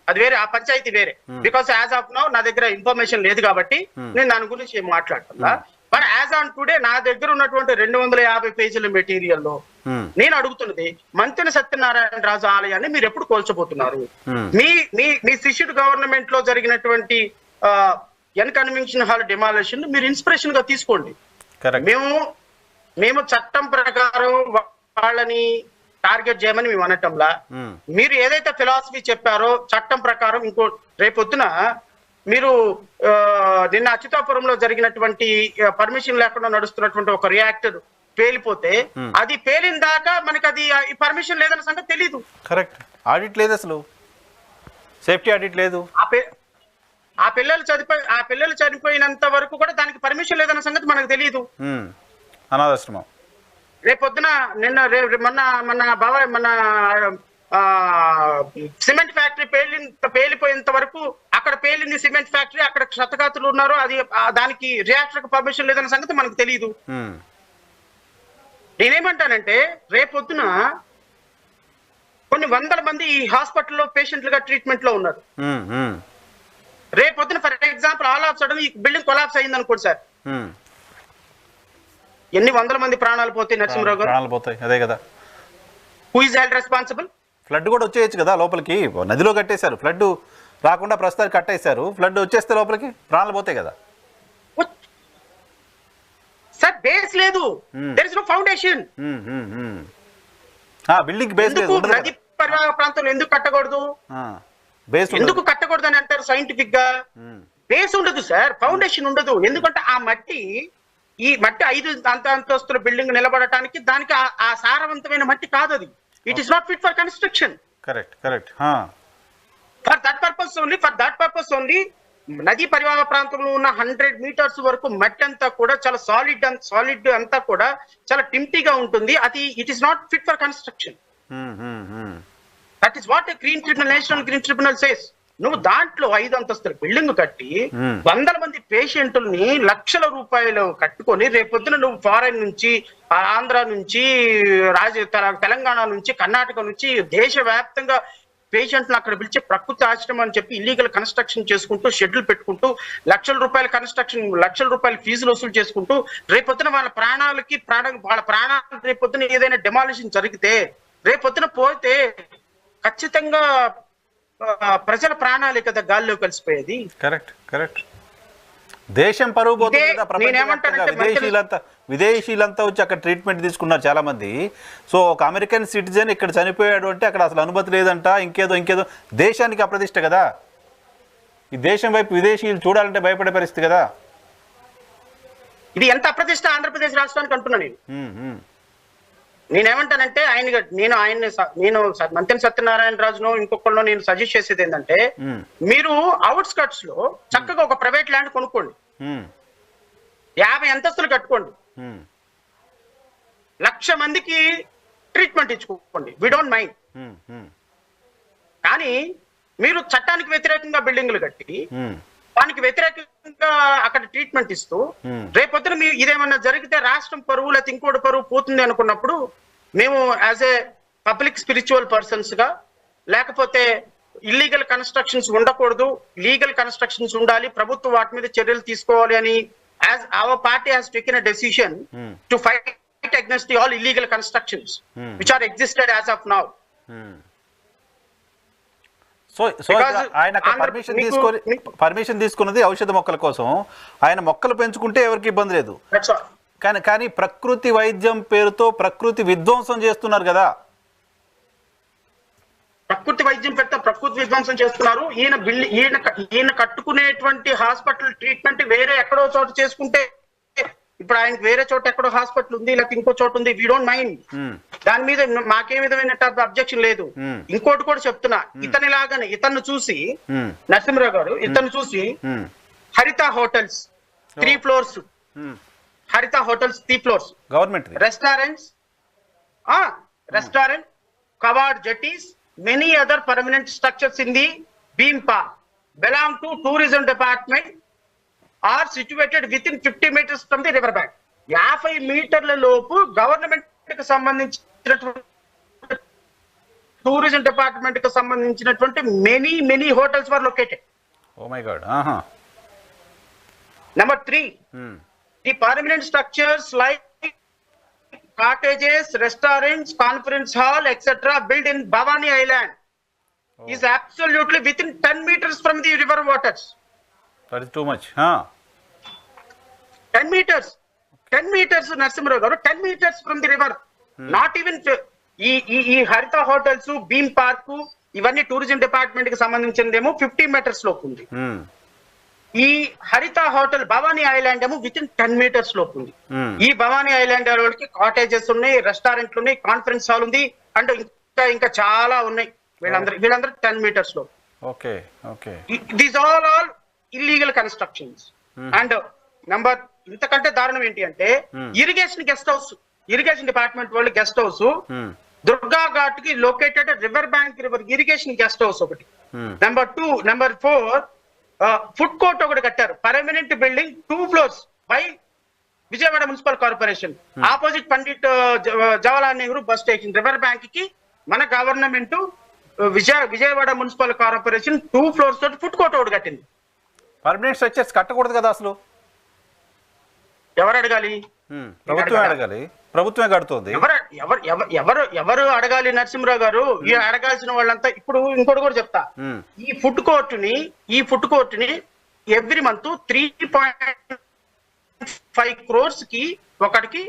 అది వేరే, ఆ పంచాయతీ వేరే. బికాస్ యాజ్ ఆఫ్ నౌ నా దగ్గర ఇన్ఫర్మేషన్ లేదు కాబట్టి నేను దాని గురించి ఏం మాట్లాడుతున్నా. బట్ యాజ్ ఆన్ టుడే నా దగ్గర ఉన్నటువంటి 250 పేజీల మెటీరియల్లో నేను అడుగుతున్నది, మంతెన సత్యనారాయణ రాజు ఆలయాన్ని మీరు ఎప్పుడు కోల్చబోతున్నారు? మీ శిష్యుడు గవర్నమెంట్ లో జరిగినటువంటి ఎన్ కన్వెన్షన్ హాల్ డిమాలిషన్ మీరు ఇన్స్పిరేషన్ గా తీసుకోండి. మేము చట్టం ప్రకారం వాళ్ళని టార్గెట్ చేయమని మేము అనటంలా, మీరు ఏదైతే ఫిలాసఫీ చెప్పారో చట్టం ప్రకారం ఇంకో రేపొద్దున మీరు నిన్న అచ్యుతాపురంలో జరిగినటువంటి పర్మిషన్ లేకుండా నడుస్తున్నటువంటి ఒక రియాక్టర్ పేలిపోతే అది పేలిన దాకా మనకి అది పర్మిషన్ లేదన్న సంగతి తెలీదు. కరెక్ట్, ఆడిట్ లేదు, అసలు సేఫ్టీ ఆడిట్ లేదు. ఆ పిల్లలు చనిపోయినంత వరకు కూడా దానికి పర్మిషన్ లేదన్న సంగతి మనకు తెలియదు. అనాథాశ్రమం రేపొద్దున మన సిమెంట్ ఫ్యాక్టరీ పేలిపోయేంత వరకు అక్కడ పేలింది సిమెంట్ ఫ్యాక్టరీ, అక్కడ క్షతగాతులు ఉన్నారు, అది దానికి రియాక్టర్ పర్మిషన్ లేదన్న సంగతి మనకు తెలియదు. నేనేమంటానంటే రేపొద్దున కొన్ని వందల మంది ఈ హాస్పిటల్లో పేషెంట్లుగా ట్రీట్మెంట్ లో ఉన్నారు. రేపొద్దున for example all of sudden ఈ బిల్డింగ్ కొలాప్స్ అయింది అనుకోండి సార్, ఎన్ని వందల మంది ప్రాణాలు పోతాయి నరసింహరావు గారు? ప్రాణాలు పోతాయి, అదే కదా. Who is held responsible? Flood కూడా వచ్చేయచ్చు కదా లోపలికి, నదిలో కట్టేశారు, ఫ్లడ్ రాకుండా ప్రస్తుతానికి కట్టేశారు, ఫ్లడ్ వచ్చేస్తే లోపలికి ప్రాణాలు పోతాయి కదా. సార్ బేస్ లేదు, there is no foundation. Building base లేదు. నది పరివాహక ప్రాంతంలో ఎందుకు కట్టకూడదు? బేస్ ఎందుకు కట్టకూడదు అని అంటారు సైంటిఫిక్ గా? బేస్ ఉండదు సార్, ఫౌండేషన్ ఉండదు. ఎందుకంటే ఈ మట్టి 5 అంతస్తుల బిల్డింగ్ నిలబడటానికి దానికి ఆ సారవంతమైన మట్టి కాదు అది. It is not fit for construction. Correct. For that purpose only నదీ పరివాహక ప్రాంతంలో ఉన్న 100 meters వరకు మట్టి అంతా కూడా చాలా సాలిడ్ అంతా కూడా చాలా టింప్టీగా ఉంటుంది. అది it is not fit for construction. That is what national green tribunal says. నువ్వు దాంట్లో 5 అంతస్తుల బిల్డింగ్ కట్టి వందల మంది పేషెంట్లని లక్షల రూపాయలు కట్టుకొని రేపొద్దున నువ్వు ఫారెన్ నుంచి, ఆంధ్ర నుంచి, తెలంగాణ నుంచి, కర్ణాటక నుంచి దేశవ్యాప్తంగా పేషెంట్లు అక్కడ పిలిచి ప్రకృతి ఆశ్రమం అని చెప్పి ఇల్లీగల్ కన్స్ట్రక్షన్ చేసుకుంటూ షెడ్యూల్ పెట్టుకుంటూ లక్షల రూపాయల ఫీజులు వసూలు చేసుకుంటూ రేపొద్దున వాళ్ళ ప్రాణాలు రేపొద్దున ఏదైనా డెమాలిషన్ జరిగితే రేపొద్దున పోతే ఖచ్చితంగా ప్రజల ప్రాణాలే కదా గాల్లో కలిసిపోయేది. కరెక్ట్. దేశం పరువు పోతుంది కదా. విదేశీయులంతా వచ్చి అక్కడ ట్రీట్మెంట్ తీసుకున్నారు చాలా మంది. సో ఒక అమెరికన్ సిటిజన్ ఇక్కడ చనిపోయాడు అంటే అక్కడ అసలు అనుమతి లేదంట, ఇంకేదో దేశానికి అప్రతిష్ట కదా. ఈ దేశం వైపు విదేశీయులు చూడాలంటే భయపడే పరిస్థితి కదా. ఇది ఎంత అప్రతిష్ట ఆంధ్రప్రదేశ్ రాష్ట్రానికి అంటున్నా నేనేమంటానంటే నేను మంతెన సత్యనారాయణ రాజును ఇంకొకళ్ళు నేను సజెస్ట్ చేసేది ఏంటంటే మీరు అవుట్స్కట్స్ లో చక్కగా ఒక ప్రైవేట్ ల్యాండ్ కొనుక్కోండి, 50 అంతస్తులు కట్టుకోండి, 1,00,000 మందికి ట్రీట్మెంట్ ఇచ్చుకోండి, వి డోంట్ మైండ్. కానీ మీరు చట్టానికి వ్యతిరేకంగా బిల్డింగ్లు కట్టి దానికి వ్యతిరేకంగా అక్కడ ట్రీట్మెంట్ ఇస్తూ రేపొద్దున మీరు ఇదేమన్నా జరిగితే రాష్ట్రం పరువు లేకపోతే ఇంకోటి పరువు పోతుంది అనుకున్నప్పుడు మేము as a public spiritual persons గా లేకపోతే ఇల్లీగల్ కన్స్ట్రక్షన్స్ ఉండకూడదు, లీగల్ కన్స్ట్రక్షన్స్ ఉండాలి, ప్రభుత్వం వాటి మీద చర్యలు తీసుకోవాలి అని as our party has taken a decision to fight against all illegal constructions which are existed as of now. So ఆయన పర్మిషన్ తీసుకున్నది ఔషధ మొక్కల కోసం. ఆయన మొక్కలు పెంచుకుంటే ఎవరికి ఇబ్బంది లేదు. కానీ ప్రకృతి వైద్యం పేరుతో ప్రకృతి విధ్వంసం చేస్తున్నారు కదా. ప్రకృతి విధ్వంసం చేస్తున్నారు. ఈయన కట్టుకునేటువంటి హాస్పిటల్ ట్రీట్మెంట్ వేరే ఎక్కడో చోట చేసుకుంటే, ఇప్పుడు ఆయనకి వేరే చోట ఎక్కడో హాస్పిటల్ ఉంది లేకపోతే ఇంకో చోట ఉంది, వీ డోంట్ మైండ్. దాని మీద మాకే విధమైన అబ్జెక్షన్ లేదు. ఇంకోటి కూడా చెప్తున్నా, ఇతను చూసి నరసింహరావు గారు హరిత హోటల్స్ 3 floors, హరిత hotels 3 floors, government restaurant, covered jetties, many other permanent structures in the Beam Park belong to tourism department are situated within 50 meters from the river bank. 50 మీటర్ల లోపు గవర్నమెంట్ కి సంబంధించినటువంటి టూరిజం డిపార్ట్మెంట్ కి సంబంధించినటువంటి many hotels were located. Oh my god. Number 3, the permanent structures like cottages, restaurants, conference hall, etc. built in Bhavani Island is absolutely within 10 meters from the river waters. That is too much. 10 meters Narasimharavu garu, 10 meters from the river. Not even ఈ హరిత hotels, beam park ఇవన్నీ tourism department కి సంబంధించిందేమో 50 meters లోపు ఉంది. ఈ హరిత hotel Bhavani island ఏమో with in 10 meters లోపు ఉంది. ఈ భవానీ ఐలాండ్ వాళ్ళకి కాటేజెస్ ఉన్నాయి, రెస్టారెంట్లు ఉన్నాయి, కాన్ఫరెన్స్ హాల్ ఉంది, అండ్ ఇంకా చాలా ఉన్నాయి. వీళ్ళందరూ 10 meters లో. These all illegal constructions. And number ఇంతకంటే దారుణం ఏంటి అంటే ఇరిగేషన్ డిపార్ట్మెంట్ వాళ్ళు గెస్ట్ హౌస్ దుర్గా ఘాట్ కి located river bank irrigation guest house ఒకటి. నెంబర్ 4 ఫుడ్ కోర్ట్ ఒకటి కట్టారు, permanent building 2 floors by Vijayawada municipal corporation, opposite Pandit Jawaharlal Nehru bus station. River bank కి మన government Vijayawada municipal corporation 2 floors తోటి ఫుడ్ కోర్ట్ ఒకటి కట్టింది. పర్మనెంట్ స్ట్రక్చర్స్ కట్టకూడదు కదా అసలు. ఎవరు అడగాలి? ప్రభుత్వం అడగాలి, ప్రభుత్వమే కడుతుంది. ఎవరు అడగాలి నరసింహరావు గారు? ఈ అడగాల్సిన వాళ్ళంతా. ఇప్పుడు ఇంకోటి కూడా చెప్తా, ఈ ఫుడ్ కోర్ట్ ని ఎవ్రీ మంత్ 3.5 crores కి ఒకటికి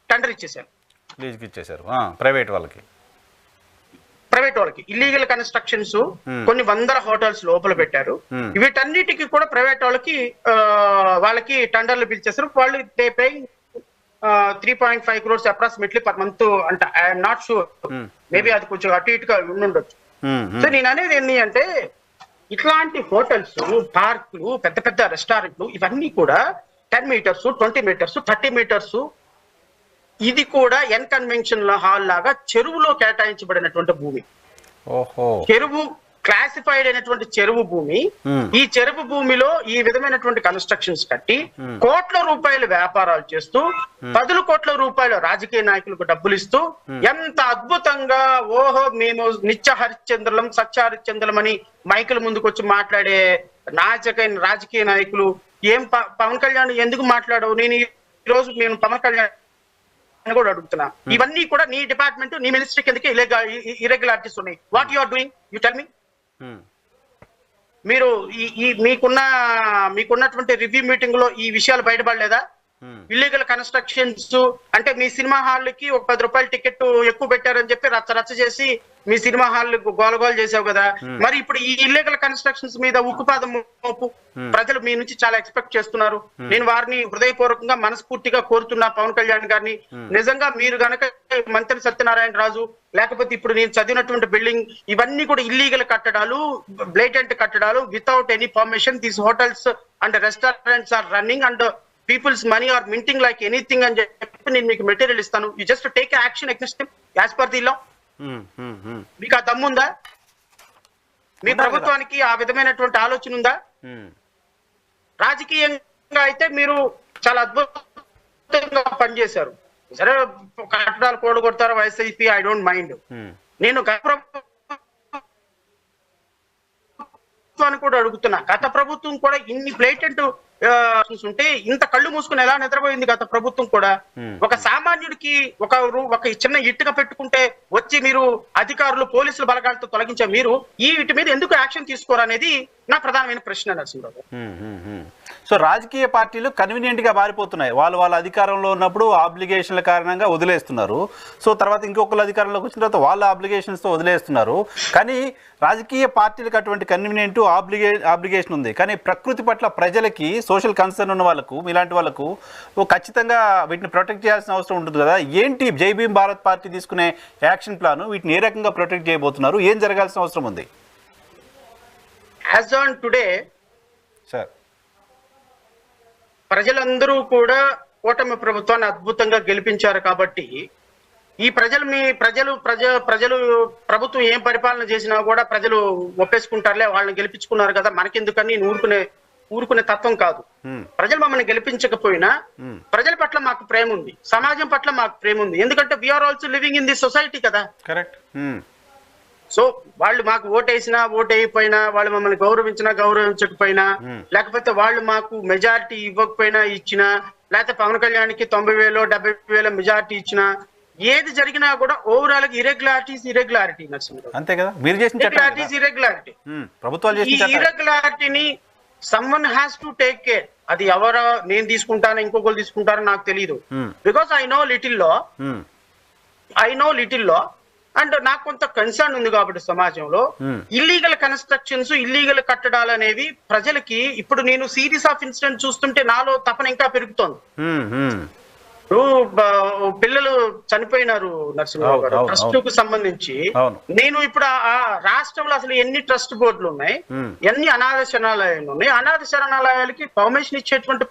టెండర్ ఇచ్చేసారు, లీజుకి ఇచ్చేసారు ప్రైవేట్ వాళ్ళకి ఇల్లీగల్ కన్స్ట్రక్షన్స్ కొన్ని వందల హోటల్స్ లోపల పెట్టారు. వీటన్నిటికీ కూడా ప్రైవేట్ వాళ్ళకి టెండర్లు పిలిచేసారు. వాళ్ళు they paying 3.5 crores approximately per month అంట. ఐఎమ్ నాట్ షూర్, మేబీ అది కొంచెం అటు ఇటుగా ఉండుండొచ్చు. సో నేను అనేది ఏంటి అంటే, ఇట్లాంటి హోటల్స్, పార్కులు, పెద్ద పెద్ద రెస్టారెంట్లు ఇవన్నీ కూడా 10 meters, 20 meters, 30 meters ఇది కూడా ఎన్ కన్వెన్షన్ హాల్ లాగా చెరువులో కేటాయించబడినటువంటి భూమి. చెరువు క్లాసిఫైడ్ అయినటువంటి చెరువు భూమి. ఈ చెరువు భూమిలో ఈ విధమైనటువంటి కన్స్ట్రక్షన్స్ కట్టి కోట్ల రూపాయల వ్యాపారాలు చేస్తూ 10 కోట్ల రూపాయల రాజకీయ నాయకులకు డబ్బులు ఇస్తూ ఎంత అద్భుతంగా మేము నిత్య హరిశ్చంద్రులం, సత్య హరిశ్చంద్రులం అని మైకుల ముందుకు వచ్చి మాట్లాడే రాజకీయ నాయకులు ఏం పవన్ కళ్యాణ్ ఎందుకు మాట్లాడవు? నేను పవన్ కళ్యాణ్ కూడా అడుగుతున్నా. ఇవన్నీ కూడా నీ డిపార్ట్మెంట్, నీ మినిస్ట్రీ కిందకి ఇర్రెగ్యులారిటీస్ ఉన్నాయి. What you are doing? You tell me. మీరు మీకున్నటువంటి రివ్యూ మీటింగ్ లో ఈ విషయాలు బయటపడలేదా? ఇల్లీగల్ కన్స్ట్రక్షన్స్ అంటే మీ సినిమా హాల్కి ఒక 10 రూపాయల టికెట్ ఎక్కువ పెట్టారని చెప్పి రచ్చ చేసి మీ సినిమా హాల్ గోలగోలు చేసావు కదా. మరి ఇప్పుడు ఈ ఇల్లీగల్ కన్స్ట్రక్షన్స్ మీద ఉక్కుపాదం మోపు ప్రజలు మీ నుంచి చాలా ఎక్స్పెక్ట్ చేస్తున్నారు. నేను వారిని హృదయపూర్వకంగా మనస్ఫూర్తిగా కోరుతున్నా, పవన్ కళ్యాణ్ గారిని, నిజంగా మీరు గనక మంత్రి సత్యనారాయణ రాజు లేకపోతే ఇప్పుడు నేను చదివినటువంటి బిల్డింగ్ ఇవన్నీ కూడా ఇల్లీగల్ కట్టడాలు, బ్లేటెంట్ కట్టడాలు, without any permission, these hotels and restaurants are running and people's money are minting like anything అని చెప్పి నేను మీకు మెటీరియల్ ఇస్తాను. You just take action against him as per the law. మీకు ఆ దమ్ముందా? మీ ప్రభుత్వానికి ఆ విధమైనటువంటి ఆలోచన ఉందా? రాజకీయంగా అయితే మీరు చాలా అద్భుతంగా పనిచేశారు. సరే, కట్టడాలు కూడగొడతారు వైసీపీ, ఐ డోంట్ మైండ్. నేను ప్రభుత్వాన్ని కూడా అడుగుతున్నా, గత ప్రభుత్వం కూడా ఇన్ని బ్లేటెంట్ ఉంటే ఇంత కళ్ళు మూసుకుని ఎలా నిద్రపోయింది గత ప్రభుత్వం కూడా? ఒక సామాన్యుడికి ఒక చిన్న ఇటుక పెట్టుకుంటే వచ్చి మీరు అధికారులు, పోలీసులు బలగాలతో తొలగించే మీరు ఈ వీటి మీద ఎందుకు యాక్షన్ తీసుకోరు అనేది నా ప్రధానమైన ప్రశ్న నరసింహరావు. సో రాజకీయ పార్టీలు కన్వీనియంట్ గా మారిపోతున్నాయి. వాళ్ళ అధికారంలో ఉన్నప్పుడు ఆబ్లిగేషన్ల కారణంగా వదిలేస్తున్నారు. సో తర్వాత ఇంకొకరు అధికారంలోకి వచ్చిన తర్వాత వాళ్ళ ఆబ్లిగేషన్స్ తో వదిలేస్తున్నారు. కానీ రాజకీయ పార్టీలకు అటువంటి కన్వీనియంట్ ఆబ్లిగేషన్ ఉంది. కానీ ప్రకృతి పట్ల ప్రజలకి సోషల్ కన్సర్న్ ఉన్న వాళ్ళకు, ఇలాంటి వాళ్ళకు ఖచ్చితంగా వీటిని ప్రొటెక్ట్ చేయాల్సిన అవసరం ఉంటుంది కదా. ఏంటి జై భీమ్ భారత్ పార్టీ తీసుకునే యాక్షన్ ప్లాన్? వీటిని ఏ రకంగా ప్రొటెక్ట్ చేయబోతున్నారు? ఏం జరగాల్సిన అవసరం ఉంది? యాజ్ ఆన్ టుడే సార్, ప్రజలందరూ కూడా కూటమి ప్రభుత్వాన్ని అద్భుతంగా గెలిపించారు కాబట్టి ఈ ప్రజలు ప్రభుత్వం ఏం పరిపాలన చేసినా కూడా ప్రజలు ఒప్పేసుకుంటారులే, వాళ్ళని గెలిపించుకున్నారు కదా మనకెందుకని ఊరుకునే తత్వం కాదు. ప్రజలు మమ్మల్ని గెలిపించకపోయినా ప్రజల పట్ల మాకు ప్రేమ ఉంది, సమాజం పట్ల మాకు ప్రేమ ఉంది. ఎందుకంటే we are also living in the society కదా. కరెక్ట్. సో వాళ్ళు మాకు ఓటేసినా ఓటేయకపోయినా, వాళ్ళు మమ్మల్ని గౌరవించినా గౌరవించకపోయినా, లేకపోతే వాళ్ళు మాకు మెజారిటీ ఇవ్వకపోయినా ఇచ్చినా, లేకపోతే పవన్ కళ్యాణ్కి 90,000 70,000 మెజారిటీ ఇచ్చినా, ఏది జరిగినా కూడా ఓవరాల్ ఇర్రెగ్యులారిటీ నరసింహరావు. అంతే కదా, మీరు చేసిన ఇర్రెగ్యులారిటీ ప్రభుత్వాలు చేసిన ఇర్రెగ్యులారిటీని someone has to take care. అది ఎవరో నేను తీసుకుంటాను ఇంకొకరు తీసుకుంటారో నాకు తెలియదు. Because I know little law and నాకు కొంత కన్సర్న్ ఉంది కాబట్టి సమాజంలో ఇల్లీగల్ కన్స్ట్రక్షన్స్, ఇల్లీగల్ కట్టడాలు అనేవి ప్రజలకి ఇప్పుడు నేను సిరీస్ ఆఫ్ ఇన్సిడెంట్ చూస్తుంటే నాలో తపన ఇంకా పెరుగుతోంది. పిల్లలు చనిపోయినారు నరసింహరావు గారు ట్రస్ట్ కు సంబంధించి. నేను ఇప్పుడు ఆ రాష్ట్రంలో అసలు ఎన్ని ట్రస్ట్ బోర్డులు ఉన్నాయి, ఎన్ని అనాథ శరణాలయాలు ఉన్నాయి, అనాథ శరణాలయాలకి పర్మిషన్ ఇచ్చేటువంటి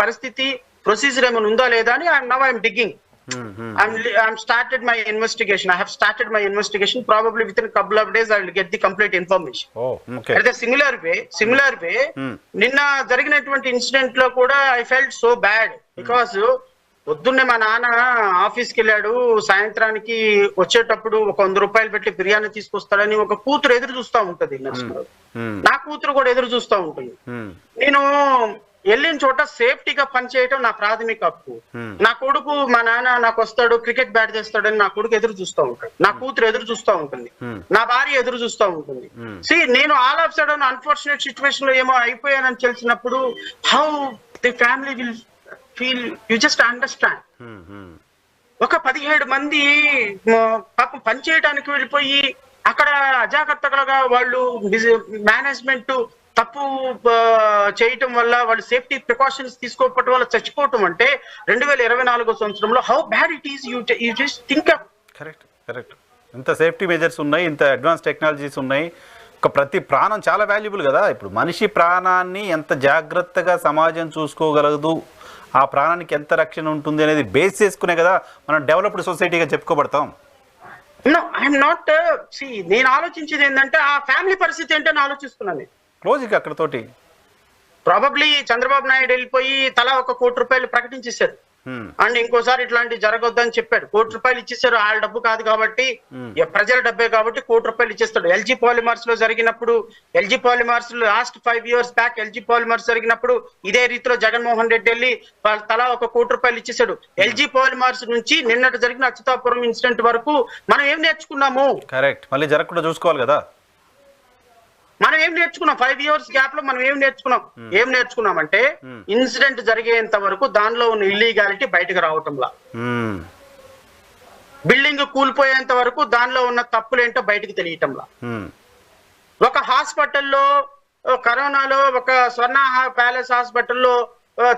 పరిస్థితి ప్రొసీజర్ ఏమైనా ఉందా లేదా అని I'm digging. I'm started my investigation. I have started my investigation. Probably within a couple of days I will get the complete information. Okay. At the similar way, నిన్న జరిగినటువంటి ఇన్సిడెంట్ లో కూడా I felt so bad because పొద్దున్నే మా నాన్న ఆఫీస్కి వెళ్ళాడు, సాయంత్రానికి వచ్చేటప్పుడు 100 రూపాయలు పెట్టి బిర్యానీ తీసుకొస్తాడని ఒక కూతురు ఎదురు చూస్తూ ఉంటది నరసింహరావు. నా కూతురు కూడా ఎదురు చూస్తూ ఉంటుంది. నేను వెళ్ళిన చోట సేఫ్టీగా పనిచేయటం నా ప్రాథమిక హక్కు. నా కొడుకు మా నాన్న నాకు వస్తాడు క్రికెట్ బ్యాట్ చేస్తాడని నా కొడుకు ఎదురు చూస్తూ ఉంటాడు, నా కూతురు ఎదురు చూస్తూ ఉంటుంది, నా భార్య ఎదురు చూస్తూ ఉంటుంది. నేను all of sudden unfortunate situation లో ఏమో అయిపోయానని తెలిసినప్పుడు how the family will feel, you just understand. ఒక 17 మంది పాపం పనిచేయడానికి వెళ్ళిపోయి అక్కడ అజాగ్రత్తగా వాళ్ళు మేనేజ్మెంట్ తప్పు చేయటం వల్ల వాళ్ళు సేఫ్టీ ప్రికాషన్స్ తీసుకోవటం వల్ల చచ్చిపోవటం అంటే 2024 సంవత్సరంలో how bad it is. You just think. Correct correct. ఇంత సేఫ్టీ మెజర్స్ ఉన్నాయి, ఇంత అడ్వాన్స్ టెక్నాలజీస్ ఉన్నాయి. ఒక ప్రతి ప్రాణం చాలా వాల్యుబుల్ కదా. ఇప్పుడు మనిషి ప్రాణాన్ని ఎంత జాగ్రత్తగా సమాజం చూసుకోగలదు, ఆ ప్రాణానికి ఎంత రక్షణ ఉంటుంది అనేది బేస్ చేసుకునే కదా మనం డెవలప్డ్ సొసైటీగా చెప్పుకోబడతాం. నో ఐఎమ్ నాట్ నేను ఆలోచించేది ఏంటంటే ఆ ఫ్యామిలీ పరిస్థితి ఏంటని ఆలోచిస్తున్నాను. లాజిక్ అక్కడతోటి ప్రాబబ్లీ చంద్రబాబు నాయుడు వెళ్ళిపోయి తలా 1 కోటి రూపాయలు ప్రకటించేశారు అండ్ ఇంకోసారి ఇట్లాంటి జరగొద్దని చెప్పాడు. 1 కోటి రూపాయలు ఇచ్చేసారు. వాళ్ళ డబ్బు కాదు కాబట్టి, ప్రజల డబ్బే కాబట్టి 1 కోటి రూపాయలు ఇచ్చేస్తాడు. ఎల్జీ పాలిమర్స్ లో జరిగినప్పుడు, LG polymers last 5 years back LG polymers జరిగినప్పుడు ఇదే రీతిలో జగన్మోహన్ రెడ్డి వెళ్ళి తలా 1 కోటి రూపాయలు ఇచ్చేసాడు. ఎల్జీ పాలిమర్స్ నుంచి నిన్నటి జరిగిన అచ్యుతాపురం ఇన్సిడెంట్ వరకు మనం ఏం నేర్చుకున్నాము? కరెక్ట్. మళ్ళీ జరగకుండా చూసుకోవాలి కదా. మనం ఏం నేర్చుకున్నాం 5 years గ్యాప్ లో? మనం ఏం నేర్చుకున్నామంటే ఇన్సిడెంట్ జరిగేంత వరకు దానిలో ఉన్న ఇల్లీగాలిటీ బయటకు రావటంలా, బిల్డింగ్ కూలిపోయేంత వరకు దానిలో ఉన్న తప్పులేంటో బయటకు తెలియటంలా, ఒక హాస్పిటల్లో కరోనాలో ఒక స్వర్ణ ప్యాలెస్ హాస్పిటల్లో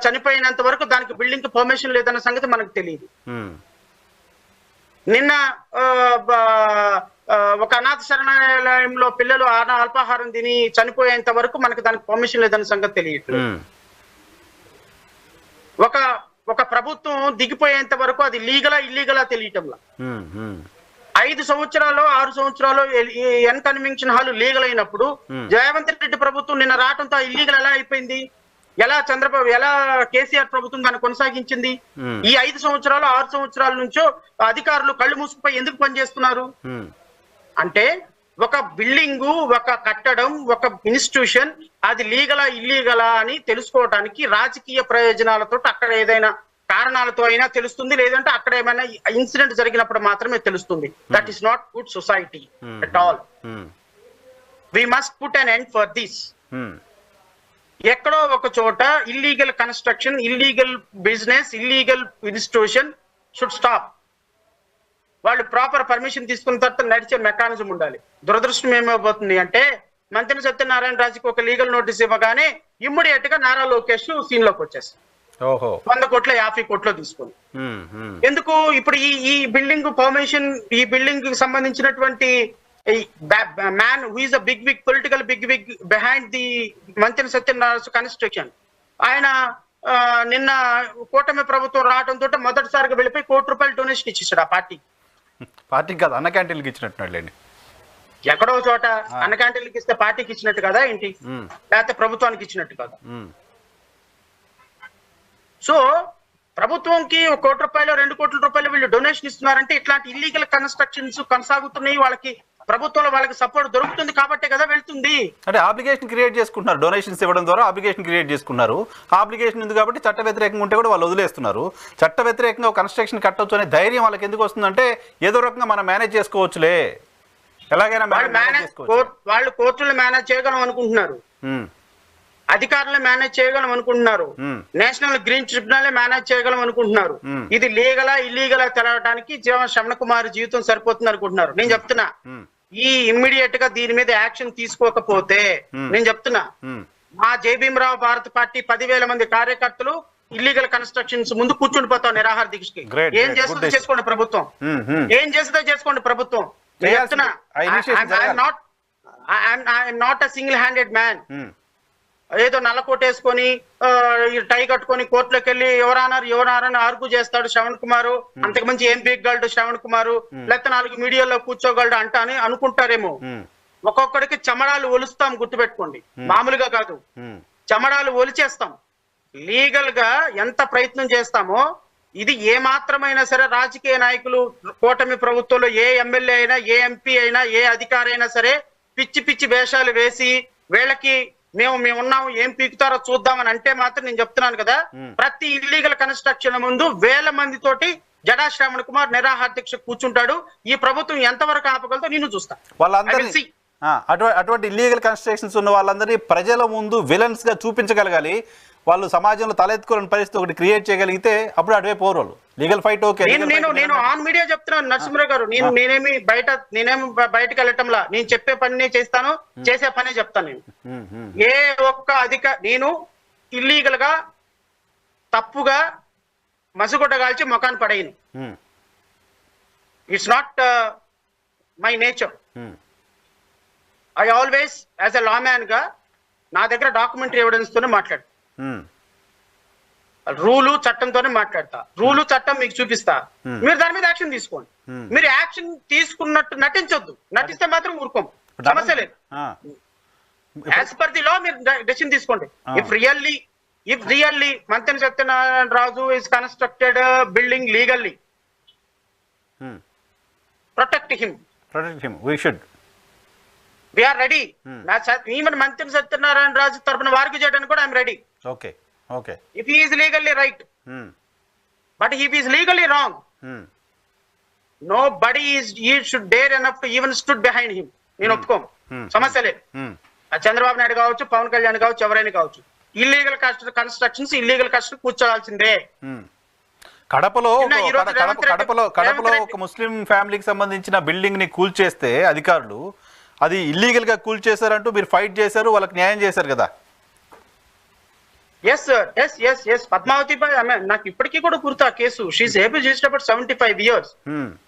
చనిపోయినంత వరకు దానికి బిల్డింగ్ పర్మిషన్ లేదన్న సంగతి మనకు తెలియదు. నిన్న ఒక అనాథ శరణాలయంలో పిల్లలు అల్పాహారం తిని చనిపోయేంత వరకు మనకు దానికి పర్మిషన్ లేదన్న సంగతి తెలియదు. ఒక ప్రభుత్వం దిగిపోయేంత వరకు అది లీగలా ఇల్లీగలా తెలియటంలా. 5 సంవత్సరాలు 6 సంవత్సరాలు ఎన్ కన్వెన్షన్ హాల్ లీగల్ అయినప్పుడు రేవంత్ రెడ్డి ప్రభుత్వం నిన్న రావడంతో ఇల్లీగల్ ఎలా అయిపోయింది? ఎలా కేసీఆర్ ప్రభుత్వం దాన్ని కొనసాగించింది? ఈ 5 సంవత్సరాలు 6 సంవత్సరాల నుంచో అధికారులు కళ్ళు మూసుకుపోయి ఎందుకు పనిచేస్తున్నారు అంటే, ఒక బిల్డింగు, ఒక కట్టడం, ఒక ఇన్స్టిట్యూషన్ అది లీగలా ఇల్లీగలా అని తెలుసుకోవడానికి రాజకీయ ప్రయోజనాలతో అక్కడ ఏదైనా కారణాలతో అయినా తెలుస్తుంది, లేదంటే అక్కడ ఏమైనా ఇన్సిడెంట్ జరిగినప్పుడు మాత్రమే తెలుస్తుంది. That is not good society at all. We must put an end for this. ఎక్కడో ఒక చోట illegal construction, illegal business, illegal institution should stop. వాళ్ళు ప్రాపర్ పర్మిషన్ తీసుకున్న తర్వాత నడిచే మెకానిజం ఉండాలి. దురదృష్టం ఏమైపోతుంది అంటే, మంత్రి సత్యనారాయణ రాజుకి ఒక లీగల్ నోటీస్ ఇవ్వగానే ఇమ్మీడియట్ గా నారా లోకేష్ సీన్ లోకి వచ్చేస్తారు. 100 కోట్ల 50 కోట్లు తీసుకొని. ఎందుకు? ఇప్పుడు ఈ బిల్డింగ్ పర్మిషన్, ఈ బిల్డింగ్ కి సంబంధించినటువంటి man who is a big political big behind the మంత్రి సత్యనారాయణ కన్స్ట్రక్షన్, ఆయన నిన్న కూటమి ప్రభుత్వం రావడంతో మొదటిసారిగా వెళ్ళిపోయి 1 కోటి రూపాయలు డొనేషన్ ఇచ్చేసాడు ఆ పార్టీకి కాదు, అన్న క్యాంటీన్కి ఇచ్చినట్టులేండి. ఎక్కడో చోట అన్న క్యాంటీన్కి ఇస్తే పార్టీకి ఇచ్చినట్టు కదా ఏంటి? లేకపోతే ప్రభుత్వానికి ఇచ్చినట్టు కదా? సో ప్రభుత్వంకి 1 కోటి రూపాయలు 2 కోట్ల రూపాయలు వీళ్ళు డొనేషన్ ఇస్తున్నారంటే ఇట్లాంటి ఇల్లీగల్ కన్స్ట్రక్షన్స్ కొనసాగుతున్నాయి. వాళ్ళకి ప్రభుత్వంలో వాళ్ళకి సపోర్ట్ దొరుకుతుంది కాబట్టి కదా వెళ్తుంది. అంటే అప్లికేషన్ క్రియేట్ చేసుకుంటున్నారు, డొనేషన్స్ ఇవ్వడం ద్వారా అప్లికేషన్ క్రియేట్ చేసుకున్నారు. అప్లికేషన్ ఉంది కాబట్టి చట్ట వ్యతిరేకంగా ఉంటే కూడా వాళ్ళు వదిలేస్తున్నారు. చట్ట వ్యతిరేకంగా ఒక కన్స్ట్రక్షన్ కట్టవచ్చు అనే ధైర్యం వాళ్ళకి ఎందుకు వస్తుందంటే, ఏదో రకంగా మనం మేనేజ్ చేసుకోవచ్చులే, ఎలాగైనా వాళ్ళు కోర్టులు మేనేజ్ చేయగలం అనుకుంటున్నారు, అధికారులు మేనేజ్ చేయగలం అనుకుంటున్నారు, నేషనల్ గ్రీన్ ట్రిబ్యునల్ మేనేజ్ చేయగలం అనుకుంటున్నారు. ఇది లీగలా ఇల్లీగలా తెలవడానికి శ్రవణ కుమార్ జీవితం సరిపోతుంది అనుకుంటున్నారు. నేను చెప్తున్నా, ఈ ఇమ్మీడియట్ గా దీని మీద యాక్షన్ తీసుకోకపోతే నేను చెప్తున్నా, మా జయభీమరావు భారత పార్టీ 10,000 మంది కార్యకర్తలు ఇల్లీగల్ కన్స్ట్రక్షన్స్ ముందు కూర్చుండిపోతాం నిరాహార దీక్షకి. ఏం చేస్తుందో చేసుకోండి ప్రభుత్వం, ఏం చేస్తుందో చేసుకోండి ప్రభుత్వం. నేను చెప్తున్నా, I'm not a single handed man. ఏదో నల్లకోటేసుకొని టై కట్టుకొని కోర్టులోకి వెళ్ళి ఎవరన్నారని ఆర్గ్యూ చేస్తాడు శ్రవణ్ కుమారు, అంతకు మంచి ఏం పీకగలడు శ్రవణ్ కుమారు, లేకపోతే 4 మీడియాలో కూర్చోగలడు అంట అని అనుకుంటారేమో. ఒక్కొక్కడికి చమడాలు ఒలుస్తాం, గుర్తుపెట్టుకోండి, మామూలుగా కాదు, చమడాలు ఒలిచేస్తాం. లీగల్ గా ఎంత ప్రయత్నం చేస్తామో, ఇది ఏ మాత్రమైనా సరే రాజకీయ నాయకులు కూటమి ప్రభుత్వంలో ఏ ఎమ్మెల్యే అయినా, ఏ ఎంపీ అయినా, ఏ అధికారి అయినా సరే పిచ్చి పిచ్చి వేషాలు వేసి వీళ్ళకి మేము ఉన్నాము, ఏం పీకుతారో చూద్దామని అంటే మాత్రం నేను చెప్తున్నాను కదా, ప్రతి ఇల్లీగల్ కన్స్ట్రక్షన్ ముందు వేల మంది తోటి జడా శ్రావణ్ కుమార్ నిరాహార దీక్ష కూర్చుంటాడు. ఈ ప్రభుత్వం ఎంతవరకు ఆపగలతో నేను చూస్తా. వాళ్ళందరినీ అటువంటి ఇల్లీగల్ కన్స్ట్రక్షన్స్ ఉన్న వాళ్ళందరినీ ప్రజల ముందు విలన్స్ గా చూపించగలగాలి. వాళ్ళు సమాజంలో తలెత్తుకోలేని పరిస్థితి ఒకటి క్రియేట్ చేయగలిగితే అప్పుడు అటువే పోరు వాళ్ళు. Legal fight okay. నేను ఆన్ మీడియా చెప్తున్నాను నరసింహరావు గారు, నేనేమి బయటకు వెళ్ళటంలా, నేను చెప్పే పని చేస్తాను, చేసే పనే చెప్తాను. నేను ఏ ఒక్క నేను ఇల్లీగల్ గా తప్పుగా మసుగుడ్డ కాల్చి ముఖాన్ని పడేయను. It's not my nature. I always as a law man గా నా దగ్గర డాక్యుమెంటరీ ఎవిడెన్స్ తోనే మాట్లాడు, రూలు చట్టంతోనే మాట్లాడతా. రూలు చట్టం మీకు చూపిస్తా, మీరు దాని మీద యాక్షన్ తీసుకోండి. మీరు యాక్షన్ తీసుకున్నట్టు నటించొద్దు, నటిస్తే మాత్రం ఊరుకోం, సమస్య లేదు. యాజ్ పర్ ది లా మీరు డెసిషన్ తీసుకోండి. If really Mantena Satyanarayana Raju is constructed building legally, protect him. We should. We are ready. Even Mantena Satyanarayana Raju తరపున వారికి చేయడానికి కూడా I'm ready. Okay. If he is legally right, but if he is legally wrong, nobody should dare enough to even stood behind him. నేను ఒప్పుకోం, సమస్య లేదు. చంద్రబాబు నాయుడు కావచ్చు, పవన్ కళ్యాణ్ కావచ్చు, ఎవరైనా కావచ్చు, ఇల్లీగల్ కన్స్ట్రక్షన్స్ ఇల్లీగల్ కన్స్ట్రక్షన్ కూర్చోవాల్సిందే. కడపలో ఒక ముస్లిం ఫ్యామిలీకి సంబంధించిన బిల్డింగ్ ని కూల్చేస్తే అధికారులు అది ఇల్లీగల్ గా కూల్చేశారంటూ మీరు ఫైట్ చేశారు, వాళ్ళకి న్యాయం చేశారు కదా. ఎస్ సార్, ఎస్ పద్మావతి నాకు ఇప్పటికీ కూడా గుర్తు ఆ కేసు. షీఈస్ ఏబుల్ చేసిన 75 years.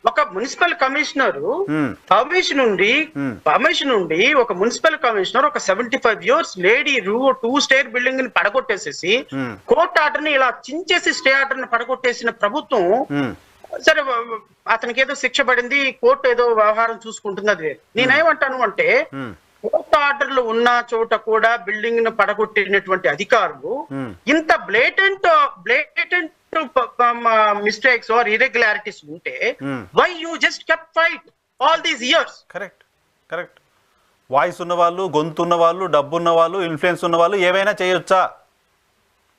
ఒక మున్సిపల్ కమిషనర్ పర్మిషన్ నుండి ఒక మున్సిపల్ కమిషనర్ ఒక 75 years లేడీ 2-stair బిల్డింగ్ ని పడగొట్టేసేసి కోర్టు ఆర్డర్ ని ఇలా చించేసి స్టే ఆర్డర్ ని పడగొట్టేసిన ప్రభుత్వం, సరే అతనికి ఏదో శిక్ష పడింది, కోర్టు ఏదో వ్యవహారం చూసుకుంటుంది, అది వేరు. నేనేమంటాను అంటే కోర్టు ఆర్డర్లు ఉన్న చోట కూడా బిల్డింగ్ ను పడగొట్టినటువంటి అధికారులు ఇంత బ్లేటెంట్ మిస్టేక్స్ ఆర్ ఇర్రెగ్యులారిటీస్ ఉంటే why you just kept fight all these years? Correct. Voice ఉన్న వాళ్ళు, గొంతు ఉన్న వాళ్ళు, డబ్బు ఉన్న వాళ్ళు, ఇన్ఫ్లుయెన్స్ ఉన్న వాళ్ళు ఏమైనా చేయొచ్చా?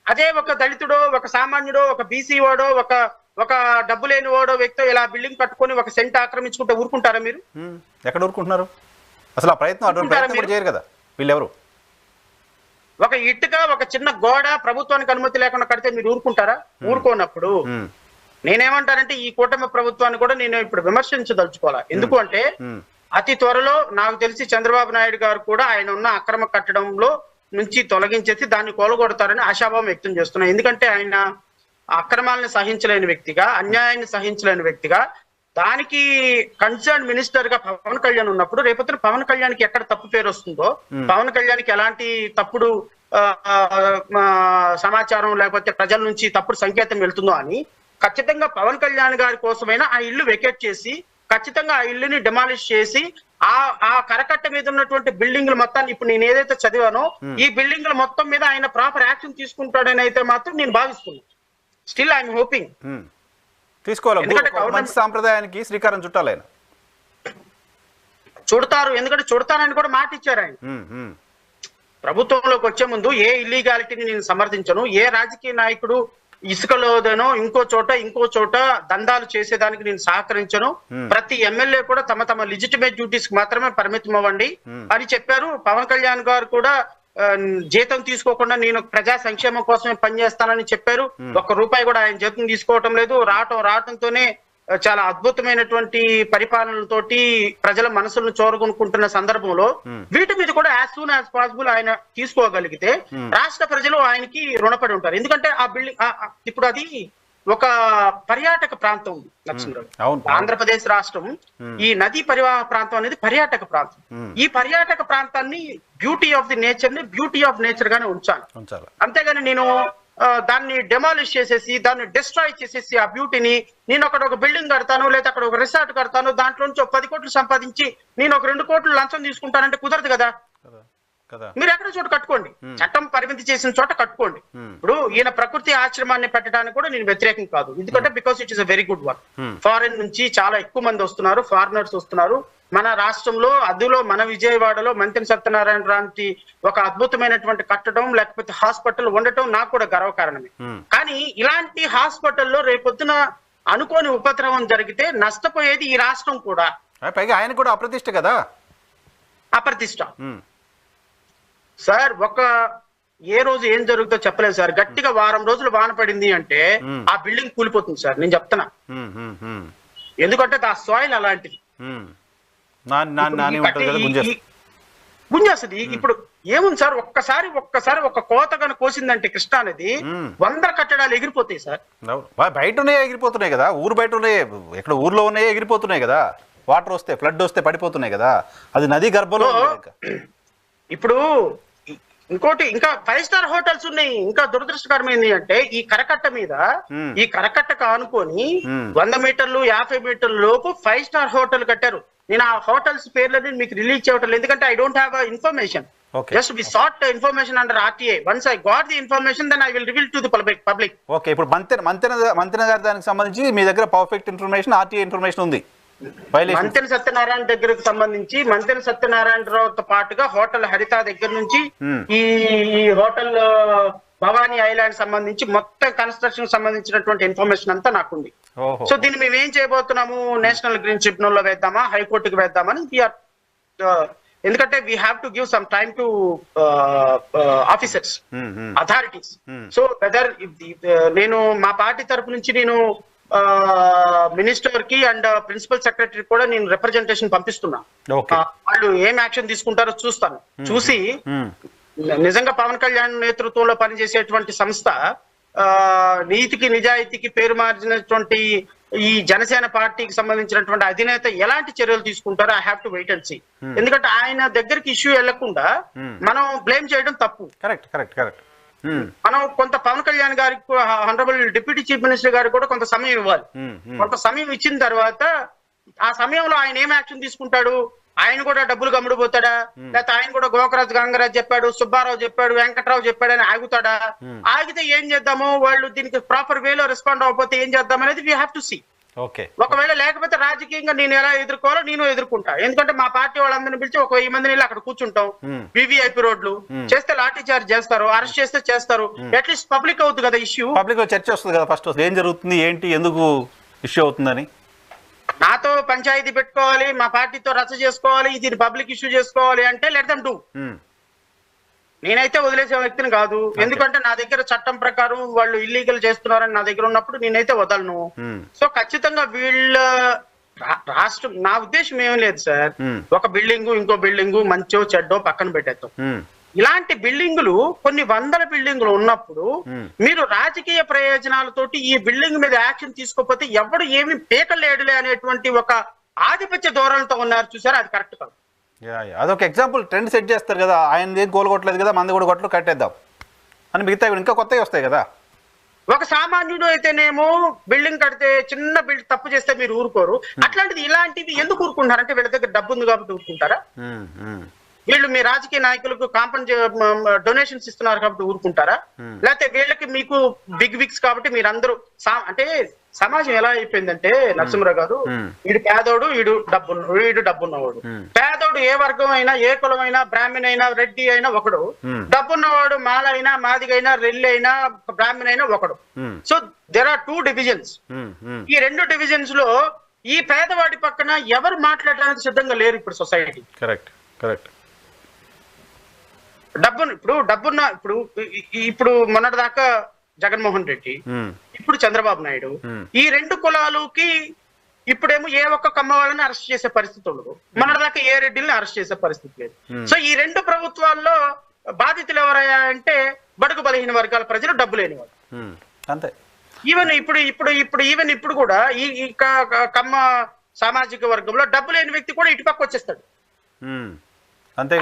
అదే ఒక దళితుడో, ఒక సామాన్యుడో, ఒక బీసీ వాడో, ఒక డబ్బు లేని వాడో వ్యక్తి ఇలా బిల్డింగ్ కట్టుకొని ఒక సెంట్ ఆక్రమించుకుంటే ఊరుకుంటారా మీరు? ఎక్కడ ఊరుకుంటున్నారు? అసలు ఆ ప్రయత్నం కూడా చేయరు కదా వీళ్ళెవరు. ఒక ఇటుక, ఒక చిన్న గోడ ప్రభుత్వానికి అనుమతి లేకుండా కడితే మీరు ఊరుకుంటారా? ఊరుకోనప్పుడు నేనేమంటానంటే ఈ కూటమి ప్రభుత్వాన్ని కూడా నేను ఇప్పుడు విమర్శించదలుచుకోవాలా. ఎందుకు అంటే అతి త్వరలో నాకు తెలిసి చంద్రబాబు నాయుడు గారు కూడా ఆయన ఉన్న అక్రమ కట్టడంలో నుంచి తొలగించేసి దాన్ని కూలగొడతారని ఆశాభావం వ్యక్తం చేస్తున్నాను. ఎందుకంటే ఆయన అక్రమాలను సహించలేని వ్యక్తిగా, అన్యాయాన్ని సహించలేని వ్యక్తిగా, దానికి కన్సర్న్ మినిస్టర్ గా పవన్ కళ్యాణ్ ఉన్నప్పుడు రేపొద్దున పవన్ కళ్యాణ్ కి ఎక్కడ తప్పు పేరు వస్తుందో, పవన్ కళ్యాణ్ కి ఎలాంటి తప్పుడు సమాచారం లేకపోతే ప్రజల నుంచి తప్పుడు సంకేతం వెళ్తుందో అని ఖచ్చితంగా పవన్ కళ్యాణ్ గారి కోసమైనా ఆ ఇల్లు వెకేట్ చేసి ఖచ్చితంగా ఆ ఇల్లుని డిమాలిష్ చేసి ఆ కరకట్ట మీద ఉన్నటువంటి బిల్డింగ్లు మొత్తాన్ని ఇప్పుడు నేను ఏదైతే చదివానో ఈ బిల్డింగ్ల మొత్తం మీద ఆయన ప్రాపర్ యాక్షన్ తీసుకుంటాడని అయితే మాత్రం నేను భావిస్తున్నాను. స్టిల్ ఐఎమ్ హోపింగ్ తీసుకోవాలి. మంచి సాంప్రదాయానికి శ్రీకారం చుట్టాలి ఆయన. చుడతారు, ఎందుకంటే చుడతానని కూడా మాట ఇచ్చారు ఆయన. ప్రభుత్వంలోకి వచ్చే ముందు ఏ ఇల్లీగాలిటీని నేను సమర్థించను, ఏ రాజకీయ నాయకుడు ఇసుకలోదనో ఇంకో చోట దందాలు చేసేదానికి నేను సహకరించను, ప్రతి ఎమ్మెల్యే కూడా తమ లిజిటిమేట్ డ్యూటీస్ కి మాత్రమే పరిమితం అవ్వండి అని చెప్పారు. పవన్ కళ్యాణ్ గారు కూడా జీతం తీసుకోకుండా నేను ప్రజా సంక్షేమం కోసమే పనిచేస్తానని చెప్పారు. ఒక్క రూపాయి కూడా ఆయన జీతం తీసుకోవటం లేదు. రావటంతోనే చాలా అద్భుతమైనటువంటి పరిపాలనతోటి ప్రజల మనసులను చోరగొనుకుంటున్న సందర్భంలో వీటి మీద కూడా యాజ్ సూన్ యాజ్ పాసిబుల్ ఆయన తీసుకోగలిగితే రాష్ట్ర ప్రజలు ఆయనకి రుణపడి ఉంటారు. ఎందుకంటే ఆ బిల్డింగ్ ఇప్పుడు అది ఒక పర్యాటక ప్రాంతం ఉంది నరసింహరావు. ఆంధ్రప్రదేశ్ రాష్ట్రం ఈ నదీ పరివాహ ప్రాంతం అనేది పర్యాటక ప్రాంతం. ఈ పర్యాటక ప్రాంతాన్ని బ్యూటీ ఆఫ్ నేచర్ గానే ఉంచాలి. అంతేగాని నేను దాన్ని డెమాలిష్ చేసేసి దాన్ని డిస్ట్రాయ్ చేసేసి ఆ బ్యూటీని నేను అక్కడ ఒక బిల్డింగ్ కడతాను, లేదా అక్కడ ఒక రిసార్ట్ కడతాను, దాంట్లో నుంచి 10 కోట్లు సంపాదించి నేను ఒక 2 కోట్లు లంచం తీసుకుంటానంటే కుదరదు కదా. మీరు ఎక్కడ చోట కట్టుకోండి, చట్టం పరిమితి చేసిన చోట కట్టుకోండి. ఇప్పుడు ఈయన ప్రకృతి ఆశ్రమాన్ని పెట్టడానికి కూడా నేను వ్యతిరేకం కాదు, ఎందుకంటే because it is a very good work. Foreign నుంచి చాలా ఎక్కువ మంది వస్తున్నారు, ఫారినర్స్ వస్తున్నారు, మన రాష్ట్రంలో అందులో మన విజయవాడలో మంతెన సత్యనారాయణ లాంటి ఒక అద్భుతమైనటువంటి కట్టడం లేకపోతే హాస్పిటల్ ఉండటం నాకు కూడా గర్వకారణమే. కానీ ఇలాంటి హాస్పిటల్లో రేపొద్దున అనుకోని ఉపద్రవం జరిగితే నష్టపోయేది ఈ రాష్ట్రం కూడా. పైగా ఆయన కూడా అప్రతిష్ట కదా. అప్రతిష్ట సార్. ఏ రోజు ఏం జరుగుతుందో చెప్పలేదు సార్. గట్టిగా వారం రోజులు వాన పడింది అంటే ఆ బిల్డింగ్ కూలిపోతుంది సార్, నేను చెప్తున్నా. ఎందుకంటే ఆ సాయిల్ అలాంటిది గుంజేస్తుంది. ఇప్పుడు ఏముంది సార్, ఒక్కసారి ఒక కోత కనుక కోసిందంటే కృష్ణా నది 100 కట్టడాలు ఎగిరిపోతాయి సార్. బయట ఉన్నాయే ఎగిరిపోతున్నాయి కదా, ఊరు బయట ఉన్నాయే, ఎక్కడ ఊర్లో ఉన్నాయే ఎగిరిపోతున్నాయి కదా. వాటర్ వస్తే ఫ్లడ్ వస్తే పడిపోతున్నాయి కదా, అది నది గర్భంలో. ఇప్పుడు ఇంకోటి, ఇంకా 5 స్టార్ హోటల్స్ ఉన్నాయి. ఇంకా దురదృష్టకరమైంది అంటే ఈ కరకట్టకు ఆనుకొని 100 మీటర్లు 50 మీటర్ల లోపు 5 స్టార్ హోటల్ కట్టారు. నేను ఆ హోటల్స్ పేర్లని మీకు రిలీజ్ చేయటం ఎందుకంటే I don't have information. Just we sat information under RTA. Once I got the information then I will reveal to the public. Okay, ఇప్పుడు మంతెన గారి దానికి సంబంధించి మీ దగ్గర పర్ఫెక్ట్ ఇన్ఫర్మేషన్, RTA ఇన్ఫర్మేషన్ ఉంది. మంతెన సత్యనారాయణ దగ్గరకు సంబంధించి మంతెన సత్యనారాయణరావుతో పాటుగా హోటల్ హరిత దగ్గర నుంచి ఈ హోటల్ భవానీ ఐలాండ్ సంబంధించి మొత్తం కన్స్ట్రక్షన్ సంబంధించినటువంటి ఇన్ఫర్మేషన్ అంతా నాకుంది. సో దీన్ని మేము ఏం చేయబోతున్నాము, నేషనల్ గ్రీన్ ట్రిబ్యునల్ లో వేద్దామా, హైకోర్టుకి వేద్దామని ఎందుకంటే we have to give some time to officers, authorities. So whether నేను మా పార్టీ తరపు నుంచి నేను మినిస్టర్ కి అండ్ ప్రిన్సిపల్ సెక్రటరీ కూడా నేను రిప్రజెంటేషన్ పంపిస్తున్నా. వాళ్ళు ఏం యాక్షన్ తీసుకుంటారో చూస్తాను. చూసి నిజంగా పవన్ కళ్యాణ్ నేతృత్వంలో పనిచేసేటువంటి సంస్థ నీతికి నిజాయితీకి పేరు మార్చినటువంటి ఈ జనసేన పార్టీకి సంబంధించినటువంటి అధినేత ఎలాంటి చర్యలు తీసుకుంటారో I have to wait and see. ఎందుకంటే ఆయన దగ్గరికి ఇష్యూ వెళ్లకుండా మనం బ్లేమ్ చేయడం తప్పు. మనం కొంత పవన్ కళ్యాణ్ గారికి, ఆనరబుల్ డిప్యూటీ చీఫ్ మినిస్టర్ గారికి కూడా కొంత సమయం ఇవ్వాలి. కొంత సమయం ఇచ్చిన తర్వాత ఆ సమయంలో ఆయన ఏం యాక్షన్ తీసుకుంటాడు, ఆయన కూడా డబ్బులు గమ్ముడిపోతాడా, లేకపోతే ఆయన కూడా గోకరాజు గంగరాజు చెప్పాడు, సుబ్బారావు చెప్పాడు, వెంకట్రావు చెప్పాడు అని ఆగుతాడా, ఆగితే ఏం చేద్దాము, వాళ్ళు దీనికి ప్రాపర్ వేలో రెస్పాండ్ అవ్వకపోతే ఏం చేద్దాం అనేది వీ హ్యావ్ టు సీ. ఒకవేళ లేకపోతే రాజకీయంగా నేను ఎలా ఎదుర్కోవాలో నేను ఎదుర్కొంటా. ఎందుకంటే మా పార్టీ వాళ్ళందరినీ పిలిచి 1000 మందిని అక్కడ కూర్చుంటాం. వివిఐపి రోడ్లు చేస్తే లాఠీ చార్జ్ చేస్తారు, అరెస్ట్ చేస్తే చేస్తారు. అట్లీస్ట్ పబ్లిక్ అవుతుంది కదా ఇష్యూ, పబ్లిక్ చర్చ వస్తుంది కదా. ఫస్ట్ ఏం జరుగుతుంది, ఏంటి, ఎందుకు ఇష్యూ అవుతుందని నాతో పంచాయతీ పెట్టుకోవాలి, మా పార్టీతో రచ్చ చేసుకోవాలి, ఇది పబ్లిక్ ఇష్యూ చేసుకోవాలి అంటే లెట్ దెమ్ డూ. నేనైతే వదిలేసే వ్యక్తిని కాదు. ఎందుకంటే నా దగ్గర చట్టం ప్రకారం వాళ్ళు ఇల్లీగల్ చేస్తున్నారని నా దగ్గర ఉన్నప్పుడు నేనైతే వదలను. సో ఖచ్చితంగా వీళ్ళ రాష్ట్రం, నా ఉద్దేశం ఏం లేదు సార్, ఒక బిల్డింగు ఇంకో బిల్డింగు మంచో చెడ్డో పక్కన పెట్టేద్దాం. ఇలాంటి బిల్డింగులు కొన్ని 100 బిల్డింగులు ఉన్నప్పుడు మీరు రాజకీయ ప్రయోజనాలతోటి ఈ బిల్డింగ్ మీద యాక్షన్ తీసుకోకపోతే ఎవడు ఏమి పీకలేడులే అనేటువంటి ఒక ఆధిపత్య ధోరణితో ఉన్నారు చూసారు, అది కరెక్ట్ కాదు. అదొక ఎగ్జాంపుల్, ట్రెండ్ సెట్ చేస్తారు కదా, ఆయన ఏం గోలు కొట్టలేదు కదా, మంది కూడా కొట్టలు కట్టేద్దాం అని, మిగతా ఇంకా కొత్తవి వస్తాయి కదా. ఒక సామాన్యుడు అయితేనేమో బిల్డింగ్ కడితే చిన్న బిల్డింగ్ తప్పు చేస్తే మీరు ఊరుకోరు. అట్లాంటిది ఇలాంటివి ఎందుకు ఊరుకుంటారంటే వీళ్ళ దగ్గర డబ్బు ఉంది కాబట్టి ఊరుకుంటారా? వీళ్ళు మీ రాజకీయ నాయకులకు డొనేషన్స్ ఇస్తున్నారు కాబట్టి ఊరుకుంటారా? లేకపోతే వీళ్ళకి మీకు బిగ్ విక్స్ కాబట్టి మీరందరూ అంటే సమాజం ఎలా అయిపోయిందంటే నరసింహరావు గారు, వీడు పేదోడు, వీడు డబ్బున్నవాడు. పేదోడు ఏ వర్గం అయినా, ఏ కులం అయినా, బ్రాహ్మణ్ అయినా, రెడ్డి అయినా ఒకడు, డబ్బున్నవాడు మాల అయినా, మాదిగైనా, రెల్లి అయినా, బ్రాహ్మణ్ అయినా ఒకడు. So there are 2 divisions. ఈ 2 డివిజన్స్ లో ఈ పేదవాడి పక్కన ఎవరు మాట్లాడడానికి సిద్ధంగా లేరు ఇప్పుడు సొసైటీ. ఇప్పుడు మొన్నటిదాకా జగన్మోహన్ రెడ్డి, ఇప్పుడు చంద్రబాబు నాయుడు, ఈ 2 కులాలకి ఇప్పుడేమో ఏ ఒక్క కమ్మ వాళ్ళని అరెస్ట్ చేసే పరిస్థితి ఉండదు, మొన్నటిదాకా ఏ రెడ్డిని అరెస్ట్ చేసే పరిస్థితి లేదు. సో ఈ 2 ప్రభుత్వాల్లో బాధితులు ఎవరయ్యా అంటే బడుగు బలహీన వర్గాల ప్రజలు, డబ్బు లేని వాళ్ళు. అంతే. ఈవెన్ ఇప్పుడు కూడా ఈ కమ్మ సామాజిక వర్గంలో డబ్బు లేని వ్యక్తి కూడా ఇటుపక్క వచ్చేస్తాడు.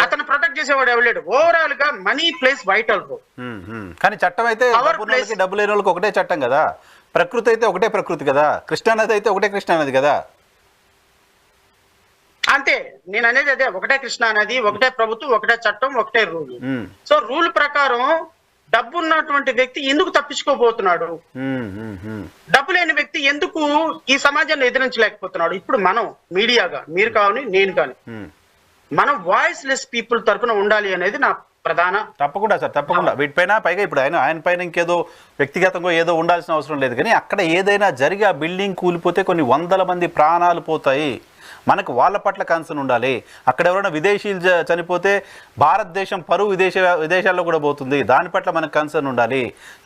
అతను ప్రొటెక్ట్ చేసేవాడు ఎవలేడు. ఓవరాల్ గా మనీ ప్లేస్ వైటల్ రోల్. కానీ చట్టం అయితే డబ్బు లేని వాళ్ళకి ఒకటే చట్టం కదా, ప్రకృతి అయితే ఒకటే ప్రకృతి కదా, కృష్ణానది అయితే ఒకటే కృష్ణానది కదా. అంతే, నేను అనేది అదే, ఒకటే కృష్ణానది, ఒకటే ప్రభుత్వం, ఒకటే చట్టం, ఒకటే రూల్. సో రూల్ ప్రకారం డబ్బు ఉన్నటువంటి వ్యక్తి ఎందుకు తప్పించుకోబోతున్నాడు? డబ్బు లేని వ్యక్తి ఎందుకు ఈ సమాజాన్ని ఎదిరించలేకపోతున్నాడు? ఇప్పుడు మనం మీడియాగా, మీరు కానీ నేను కానీ, మనం వాయిస్ లెస్ పీపుల్ తరఫున ఉండాలి అనేది నా ప్రధాన. తప్పకుండా సార్, తప్పకుండా. వీటిపైన పైగా ఇప్పుడు ఆయన పైన ఇంకేదో వ్యక్తిగతంగా ఏదో ఉండాల్సిన అవసరం లేదు, కానీ అక్కడ ఏదైనా జరిగి ఆ బిల్డింగ్ కూలిపోతే కొన్ని వందల మంది ప్రాణాలు పోతాయి. మనకు వాళ్ళ పట్ల కన్సర్న్ ఉండాలి. అక్కడ ఎవరైనా విదేశీయులు చనిపోతే భారతదేశం పరువు విదేశాల్లో కూడా పోతుంది. దాని పట్ల మనకు కన్సర్న్ ఉండాలి.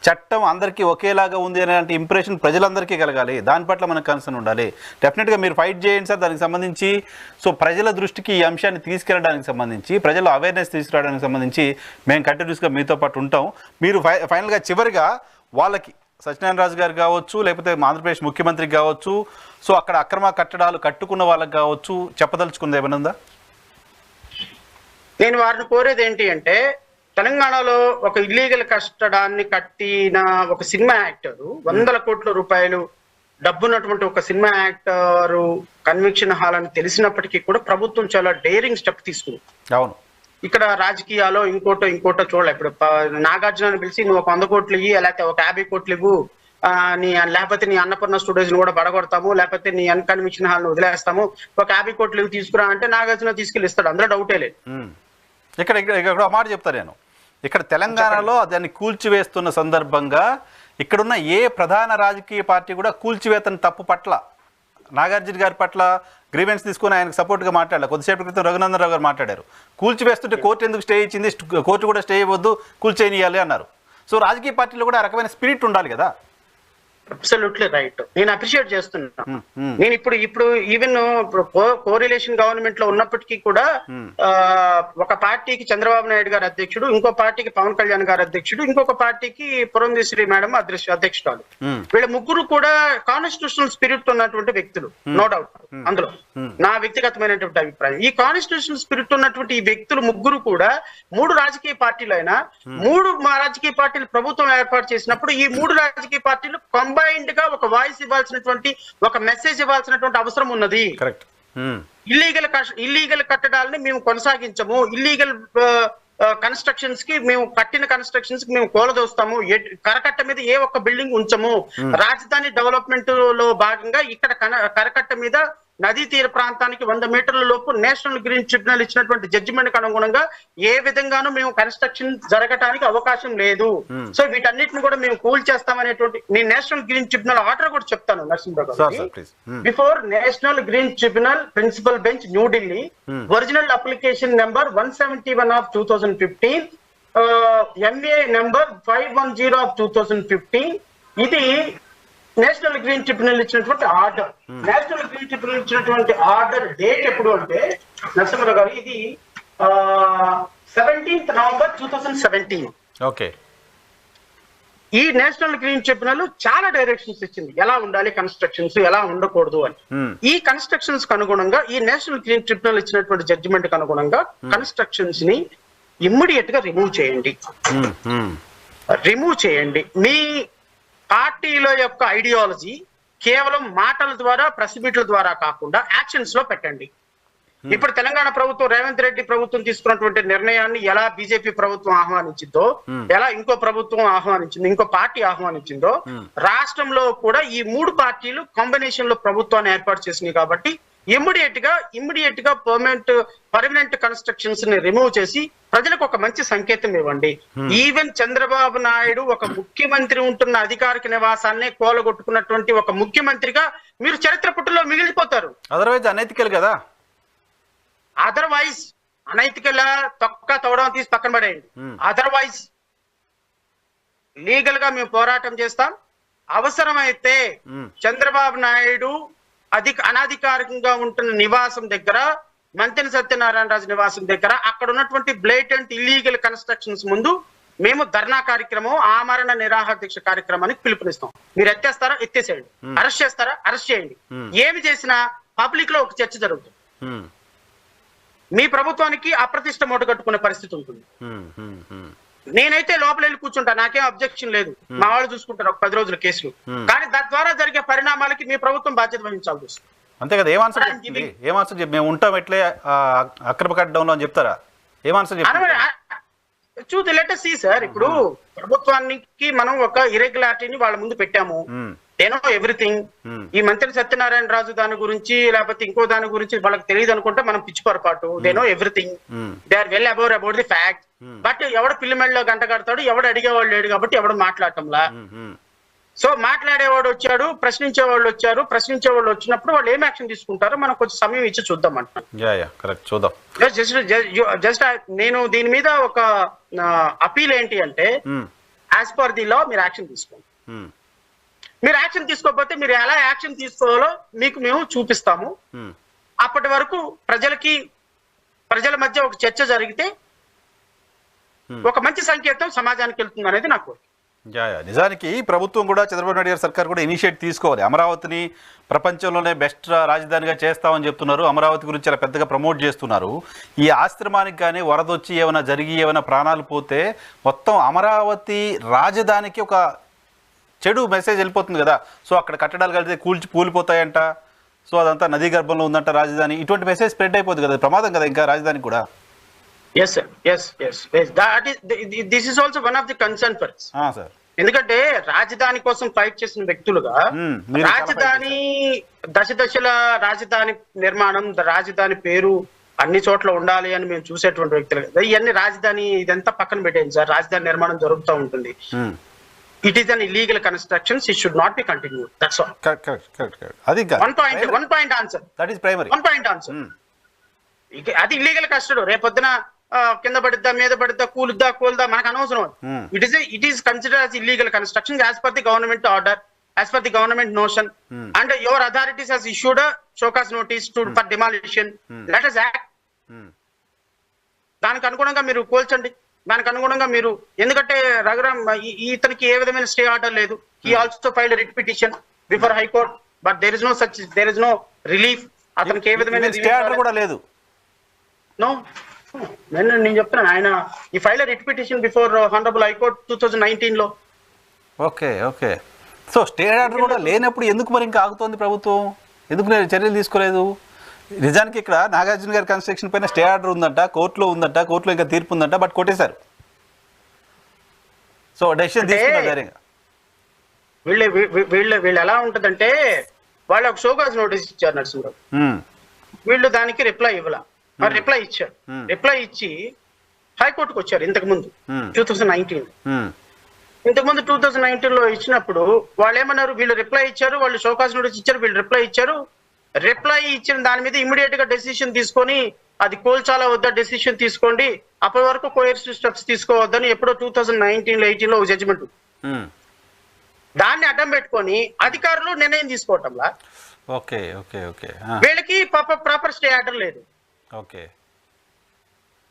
చట్టం అందరికీ ఒకేలాగా ఉంది అనే ఇంప్రెషన్ ప్రజలందరికీ కలగాలి. దాని పట్ల మనకు కన్సర్న్ ఉండాలి. డెఫినెట్గా మీరు ఫైట్ చేయండి సార్ దానికి సంబంధించి. సో ప్రజల దృష్టికి ఈ అంశాన్ని తీసుకెళ్ళడానికి సంబంధించి, ప్రజల అవేర్నెస్ తీసుకురావడానికి సంబంధించి మేము కంటిన్యూస్గా మీతో పాటు ఉంటాం. మీరు ఫైనల్గా చివరిగా వాళ్ళకి సత్యనారాయణ రాజు గారు కావచ్చు, లేకపోతే ఆంధ్రప్రదేశ్ ముఖ్యమంత్రికి కావచ్చు, సో అక్కడ అక్రమ కట్టడాలు కట్టుకున్న వాళ్ళకి కావచ్చు, చెప్పదలుచుకుంది ఏమైనా ఉందా? నేను వారిని కోరేది ఏంటి అంటే, తెలంగాణలో ఒక ఇల్లీగల్ కట్టడాన్ని కట్టిన ఒక సినిమా యాక్టర్, 100 కోట్ల రూపాయలు డబ్బున్నటువంటి ఒక సినిమా యాక్టర్ కన్విక్షన్ హాల్ అని తెలిసినప్పటికీ కూడా ప్రభుత్వం చాలా డేరింగ్ స్టెప్ తీసుకుంది. అవును. ఇక్కడ రాజకీయాల్లో ఇంకోటో చూడలే. ఇప్పుడు నాగార్జున పిలిచి నువ్వు ఒక 100 కోట్లు ఇవ్వు, లేకపోతే ఒక 50 కోట్లు ఇవ్వు, లేకపోతే నీ అన్నపూర్ణ స్టూడియోస్ కూడా పడగొడతాము, లేకపోతే నీ అన్కన్విక్షన్ హాల్ ను వదిలేస్తాము, ఒక 50 కోట్లు తీసుకురా అంటే నాగార్జున తీసుకెళ్ళి ఇస్తాడు. అందులో డౌటే లేదు. ఇక్కడ మాట చెప్తా నేను. ఇక్కడ తెలంగాణలో దాన్ని కూల్చివేస్తున్న సందర్భంగా ఇక్కడున్న ఏ ప్రధాన రాజకీయ పార్టీ కూడా కూల్చివేతని తప్పు పట్ల, నాగార్జున గారి పట్ల గ్రీవెన్స్ తీసుకుని ఆయనకు సపోర్ట్గా మాట్లాడారు. కొద్దిసేపటి క్రితం రఘునందన్ రావు గారు మాట్లాడారు. కూల్చివేస్తుంటే కోర్టు ఎందుకు స్టే ఇచ్చింది, కోర్టు కూడా స్టే ఇవ్వద్దు, కూల్చేయాలి అన్నారు. సో రాజకీయ పార్టీలో కూడా ఆ రకమైన స్పిరిట్ ఉండాలి కదా. Absolutely right. నేను అప్రిషియేట్ చేస్తున్నా. నేను ఇప్పుడు ఈవెన్ కోరిలేషన్ గవర్నమెంట్ లో ఉన్నప్పటికీ కూడా ఒక పార్టీకి చంద్రబాబు నాయుడు గారు అధ్యక్షుడు, ఇంకో పార్టీకి పవన్ కళ్యాణ్ గారు అధ్యక్షుడు, ఇంకొక పార్టీకి పురంధేశ్వరి మేడం అధ్యక్షురాలు. వీళ్ళ ముగ్గురు కూడా కాన్స్టిట్యూషనల్ స్పిరిట్ ఉన్నటువంటి వ్యక్తులు, నో డౌట్. అందులో నా వ్యక్తిగతమైనటువంటి అభిప్రాయం, ఈ కాన్స్టిట్యూషనల్ స్పిరిట్ ఉన్నటువంటి ఈ వ్యక్తులు ముగ్గురు కూడా 3 రాజకీయ పార్టీలు అయినా, 3 రాజకీయ పార్టీలు ప్రభుత్వం ఏర్పాటు చేసినప్పుడు ఈ 3 రాజకీయ పార్టీలు కంబైన్డ్ గా ఒక వాయిస్ ఇవ్వాల్సినటువంటి, ఒక మెసేజ్ ఇవ్వాల్సినటువంటి అవసరం ఉన్నది. ఇల్లీగల్ కట్టడాలని మేము కొనసాగించము, ఇల్లీగల్ కన్స్ట్రక్షన్స్ కి మేము కట్టిన కన్స్ట్రక్షన్స్ కి మేము కూలదోస్తాము, కరకట్ట మీద ఏ ఒక్క బిల్డింగ్ ఉంచము. రాజధాని డెవలప్మెంట్ లో భాగంగా ఇక్కడ కరకట్ట మీద నదీ తీర ప్రాంతానికి 100 మీటర్ల లోపు నేషనల్ గ్రీన్ ట్రిబ్యునల్ ఇచ్చినటువంటి జడ్జిమెంట్ అనుగుణంగా ఏ విధంగానూ మేము కన్స్ట్రక్షన్ జరగటానికి అవకాశం లేదు. సో వీటన్నిటిని కూడా మేము కూల్ చేస్తామనేటువంటి నేను నేషనల్ గ్రీన్ ట్రిబ్యునల్ ఆర్డర్ కూడా చెప్తాను నరసింహరావు గారు. Before national green tribunal principal bench New Delhi, original application number 171 of 2015, MA number 510 of 2015. ఇది నేషనల్ గ్రీన్ ట్రిబ్యునల్ ఇచ్చినటువంటి ఆర్డర్. నేషనల్ గ్రీన్ ట్రిబ్యునల్ ఇచ్చినటువంటి ఆర్డర్ డేట్ ఎప్పుడు అంటే నరసింహరావు గారు, ఇది 17th నవంబర్ 2017. ఓకే. ఈ నేషనల్ గ్రీన్ ట్రిబ్యునల్ చాలా డైరెక్షన్స్ ఇచ్చింది, ఎలా ఉండాలి కన్స్ట్రక్షన్స్, ఎలా ఉండకూడదు అని. ఈ కన్స్ట్రక్షన్స్ కు అనుగుణంగా, ఈ నేషనల్ గ్రీన్ ట్రిబ్యునల్ ఇచ్చినటువంటి జడ్జిమెంట్ కు అనుగుణంగా కన్స్ట్రక్షన్స్ ని ఇమ్మీడియట్ గా రిమూవ్ చేయండి. మీ పార్టీల యొక్క ఐడియాలజీ కేవలం మాటల ద్వారా, ప్రెస్ మీట్ల ద్వారా కాకుండా యాక్షన్స్ లో పెట్టండి. ఇప్పుడు తెలంగాణ ప్రభుత్వం, రేవంత్ రెడ్డి ప్రభుత్వం తీసుకున్నటువంటి నిర్ణయాన్ని ఎలా బీజేపీ ప్రభుత్వం ఆహ్వానించిందో, ఎలా ఇంకో ప్రభుత్వం ఆహ్వానించిందో, ఇంకో పార్టీ ఆహ్వానించిందో, రాష్ట్రంలో కూడా ఈ 3 పార్టీలు కాంబినేషన్ లో ప్రభుత్వాన్ని ఏర్పాటు చేసినాయి. కాబట్టి ఇమ్మీడియట్ గా పర్మనెంట్ కన్స్ట్రక్షన్స్ ని రిమూవ్ చేసి ప్రజలకు ఒక మంచి సంకేతం ఇవ్వండి. ఈవెన్ చంద్రబాబు నాయుడు ఒక ముఖ్యమంత్రి ఉంటున్న అధికారిక నివాసాన్ని కూలగొట్టుకున్నటువంటి ఒక ముఖ్యమంత్రిగా మీరు చరిత్ర పుట్టులో మిగిలిపోతారు. అదర్వైజ్ అనైతికల్ కదా. అదర్వైజ్ అనైతికల్ తవ్వడం తీసి పక్కన పడేయండి. అదర్వైజ్ లీగల్ గా మేము పోరాటం చేస్తాం. అవసరమైతే చంద్రబాబు నాయుడు అనాధికారికంగా ఉంటున్న నివాసం దగ్గర, మంతెన సత్యనారాయణ రాజు నివాసం దగ్గర, అక్కడ ఉన్నటువంటి బ్లేటెంట్ ఇల్లీగల్ కన్స్ట్రక్షన్స్ ముందు మేము ధర్నా కార్యక్రమం, ఆమరణ నిరాహార దీక్ష కార్యక్రమానికి పిలుపునిస్తాం. మీరు ఎత్తేస్తారా, ఎత్తేసేయండి. అరెస్ట్ చేస్తారా, అరెస్ట్ చేయండి. ఏమి చేసినా పబ్లిక్ లో ఒక చర్చ జరుగుతుంది. మీ ప్రభుత్వానికి అప్రతిష్ట మూట కట్టుకునే పరిస్థితి ఉంటుంది. నేనైతే లోపల వెళ్ళి కూర్చుంటా, నాకేం అబ్జెక్షన్ లేదు. మా వాళ్ళు చూసుకుంటారు ఒక 10 రోజుల కేసులు. కానీ తద్వారా జరిగే పరిణామాలకి మీ ప్రభుత్వం బాధ్యత వహించాల్సి వస్తుంది. అంతే కదా. ఏం ఆన్సర్ మేము ఉంటాం ఎట్లే అక్రమ కట్టడంలో అని చెప్తారా? ఏం ఆన్సర్ చూసి లెటర్ సి సార్, ఇప్పుడు ప్రభుత్వానికి మనం ఒక ఇరెగ్యులారిటీని వాళ్ళ ముందు పెట్టాము. They know everything. ఈ మంత్రి సత్యనారాయణ రాజు దాని గురించి లేకపోతే ఇంకో దాని గురించి వాళ్ళకి తెలియదు అనుకుంటే మనం పిచ్చి పొరపాటు. They know everything, they are well about the fact. But ఎవడు పిల్లిమెళ్ళలో గంట కడతాడు, ఎవడు అడిగేవాళ్ళు లేడు కాబట్టి ఎవడు మాట్లాడటంలా. సో మాట్లాడేవాడు వచ్చాడు, ప్రశ్నించే వాళ్ళు వచ్చారు. ప్రశ్నించే వాళ్ళు వచ్చినప్పుడు వాళ్ళు ఏం యాక్షన్ తీసుకుంటారో మనం కొంచెం సమయం ఇచ్చి చూద్దాం చూద్దాం. జస్ట్ నేను దీని మీద ఒక అపీల్ ఏంటి అంటే, యాజ్ పర్ ది లా మీరు యాక్షన్ తీసుకోండి. మీరు యాక్షన్ తీసుకోకపోతే మీరు ఎలా యాక్షన్ తీసుకోవాలో మీకు మేము చూపిస్తాము. అప్పటి వరకు ప్రజల మధ్య ఒక చర్చ జరిగితే ఒక మంచి సంకేతం సమాజానికి వెళ్తుంది అనేది నా కోరిక. నిజానికి ప్రభుత్వం కూడా, చంద్రబాబు నాయుడు గారి సర్కార్ కూడా ఇనిషియేట్ తీసుకోవాలి. అమరావతిని ప్రపంచంలోనే బెస్ట్ రాజధానిగా చేస్తామని చెప్తున్నారు. అమరావతి గురించి చాలా పెద్దగా ప్రమోట్ చేస్తున్నారు. ఈ ఆశ్రమానికి కానీ వరద వచ్చి ఏమైనా జరిగి ఏమైనా ప్రాణాలు పోతే మొత్తం అమరావతి రాజధానికి ఒక చెడు మెసేజ్ వెళ్ళిపోతుంది కదా. సో అక్కడ కట్టడాలు కలిసి కూలిపోతాయంట. సో అదంతా నదీ గర్భంలో ఉందంట రాజధాని. ఇటువంటి మెసేజ్ స్ప్రెడ్ అయిపోతుంది కదా, ప్రమాదం కదా ఇంకా రాజధాని కూడా. Yes sir, yes. This is also one of the concern for us. Sir. ఎందుకంటే రాజధాని కోసం ఫైట్ చేసిన వ్యక్తులుగా రాజధాని దశల రాజధాని నిర్మాణం, రాజధాని పేరు అన్ని చోట్ల ఉండాలి అని మేము చూసేటువంటి వ్యక్తులు కదా. ఇవన్నీ రాజధాని ఇదంతా పక్కన పెట్టేయండి సార్. రాజధాని నిర్మాణం జరుగుతూ ఉంటుంది. It is an illegal construction. It should not be continued. That's all. Correct. అది one point answer. That is primary. One point answer. అది ఇల్లీగల్ కస్టడీ. రేపొద్దున కింద పడిద్దా, మీద పడిద్దా, కూలుద్దా మనకు అనవసరం. It is consider as illegal construction as per the government order, as per the government notion, and your authorities has issued a show cause notice for demolition. Let us act. దానికి అనుగుణంగా మీరు కోల్చండి. దానికి అనుగుణంగా మీరు, ఎందుకంటే రఘురామ్ ఇతనికి ఏ విధమైన స్టే ఆర్డర్ లేదు. He also filed writ petition before high court, but there is no relief. అతనికి ఏ విధమైన స్టే ఆర్డర్ కూడా లేదు. నో, నేను చెప్తున్నాను, ఆయన ఈ file writ petition before honourable high court 2019 లో. ఓకే. సో స్టే ఆర్డర్ కూడా లేనప్పుడు ఎందుకు మరి ఇంకా ఆగుతోంది ప్రభుత్వం? ఎందుకు చర్యలు తీసుకోలేదు? నిజానికి ఇక్కడ నాగార్జున గారి కన్స్ట్రక్షన్ పైన స్టే ఆర్డర్ ఉందంట, కోర్టులో ఇంకా తీర్పు ఉందంట, బట్ కొట్టేశారు. సో డెసిషన్ తీసుకున్నారు. వీళ్ళు ఎలా ఉంటదంటే, వాళ్ళు ఒక షోకాజ్ నోటీస్ ఇచ్చారు నరసింహరావు. వీళ్ళు దానికి రిప్లై ఇవ్వాల. రిప్లై ఇచ్చారు. రిప్లై ఇచ్చి హైకోర్టుకు వచ్చారు ఇంతకు ముందు 2019. ఇంతకు ముందు 2019 లో ఇచ్చినప్పుడు వాళ్ళు ఏమన్నారు, వీళ్ళు రిప్లై ఇచ్చారు, వాళ్ళు షోకాజ్ నోటీస్ ఇచ్చారు, వీళ్ళు రిప్లై ఇచ్చారు. రిప్లై ఇచ్చిన దాని మీద ఇమీడియట్ గా డెసిషన్ తీసుకొని అది కోల్చాలా వద్దా డెసిషన్ తీసుకోండి, అప్పటి వరకు కోయర్సివ్ స్టెప్స్ తీసుకోవద్దని ఎప్పుడో 2019-18 లో జడ్జిమెంట్. దాన్ని అడ్డం పెట్టుకొని అధికారులు నిర్ణయం తీసుకోవటంలా వీళ్ళకి ప్రాపర్ స్టే ఆర్డర్ లేదు.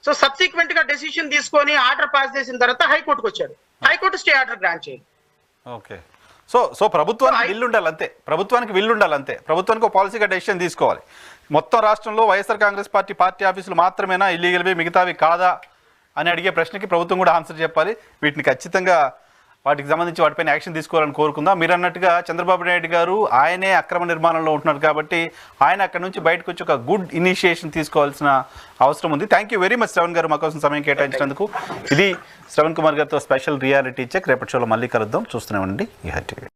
సో సబ్సిక్వెంట్ గా డెసిషన్ తీసుకొని ఆర్డర్ పాస్ చేసిన తర్వాత హైకోర్టుకు వచ్చారు. హైకోర్టు స్టే ఆర్డర్ గ్రాంట్ చేయండి. సో ప్రభుత్వానికి విల్లు ఉండాలంతే. ప్రభుత్వానికి ఒక పాలసీగా డెసిషన్ తీసుకోవాలి. మొత్తం రాష్ట్రంలో వైఎస్ఆర్ కాంగ్రెస్ పార్టీ ఆఫీసులు మాత్రమేనా ఇల్లీగల్వి, మిగతావి కాదా అని అడిగే ప్రశ్నకి ప్రభుత్వం కూడా ఆన్సర్ చెప్పాలి. వీటిని ఖచ్చితంగా వాటికి సంబంధించి వాటిపైన యాక్షన్ తీసుకోవాలని కోరుకుందాం. మీరు అన్నట్టుగా చంద్రబాబు నాయుడు గారు ఆయనే అక్రమ నిర్మాణంలో ఉంటున్నారు కాబట్టి ఆయన అక్కడ నుంచి బయటకు వచ్చి ఒక గుడ్ ఇనిషియేషన్ తీసుకోవాల్సిన అవసరం ఉంది. Thank you very much Shravan గారు, మా కోసం సమయం కేటాయించినందుకు. ఇది శ్రవణ్ కుమార్ గారితో స్పెషల్ రియాలిటీ చెక్. రేపటి షోలో మళ్ళీ కలుద్దాం. చూస్తూనే ఉండండి ఈఆర్ టీవీ.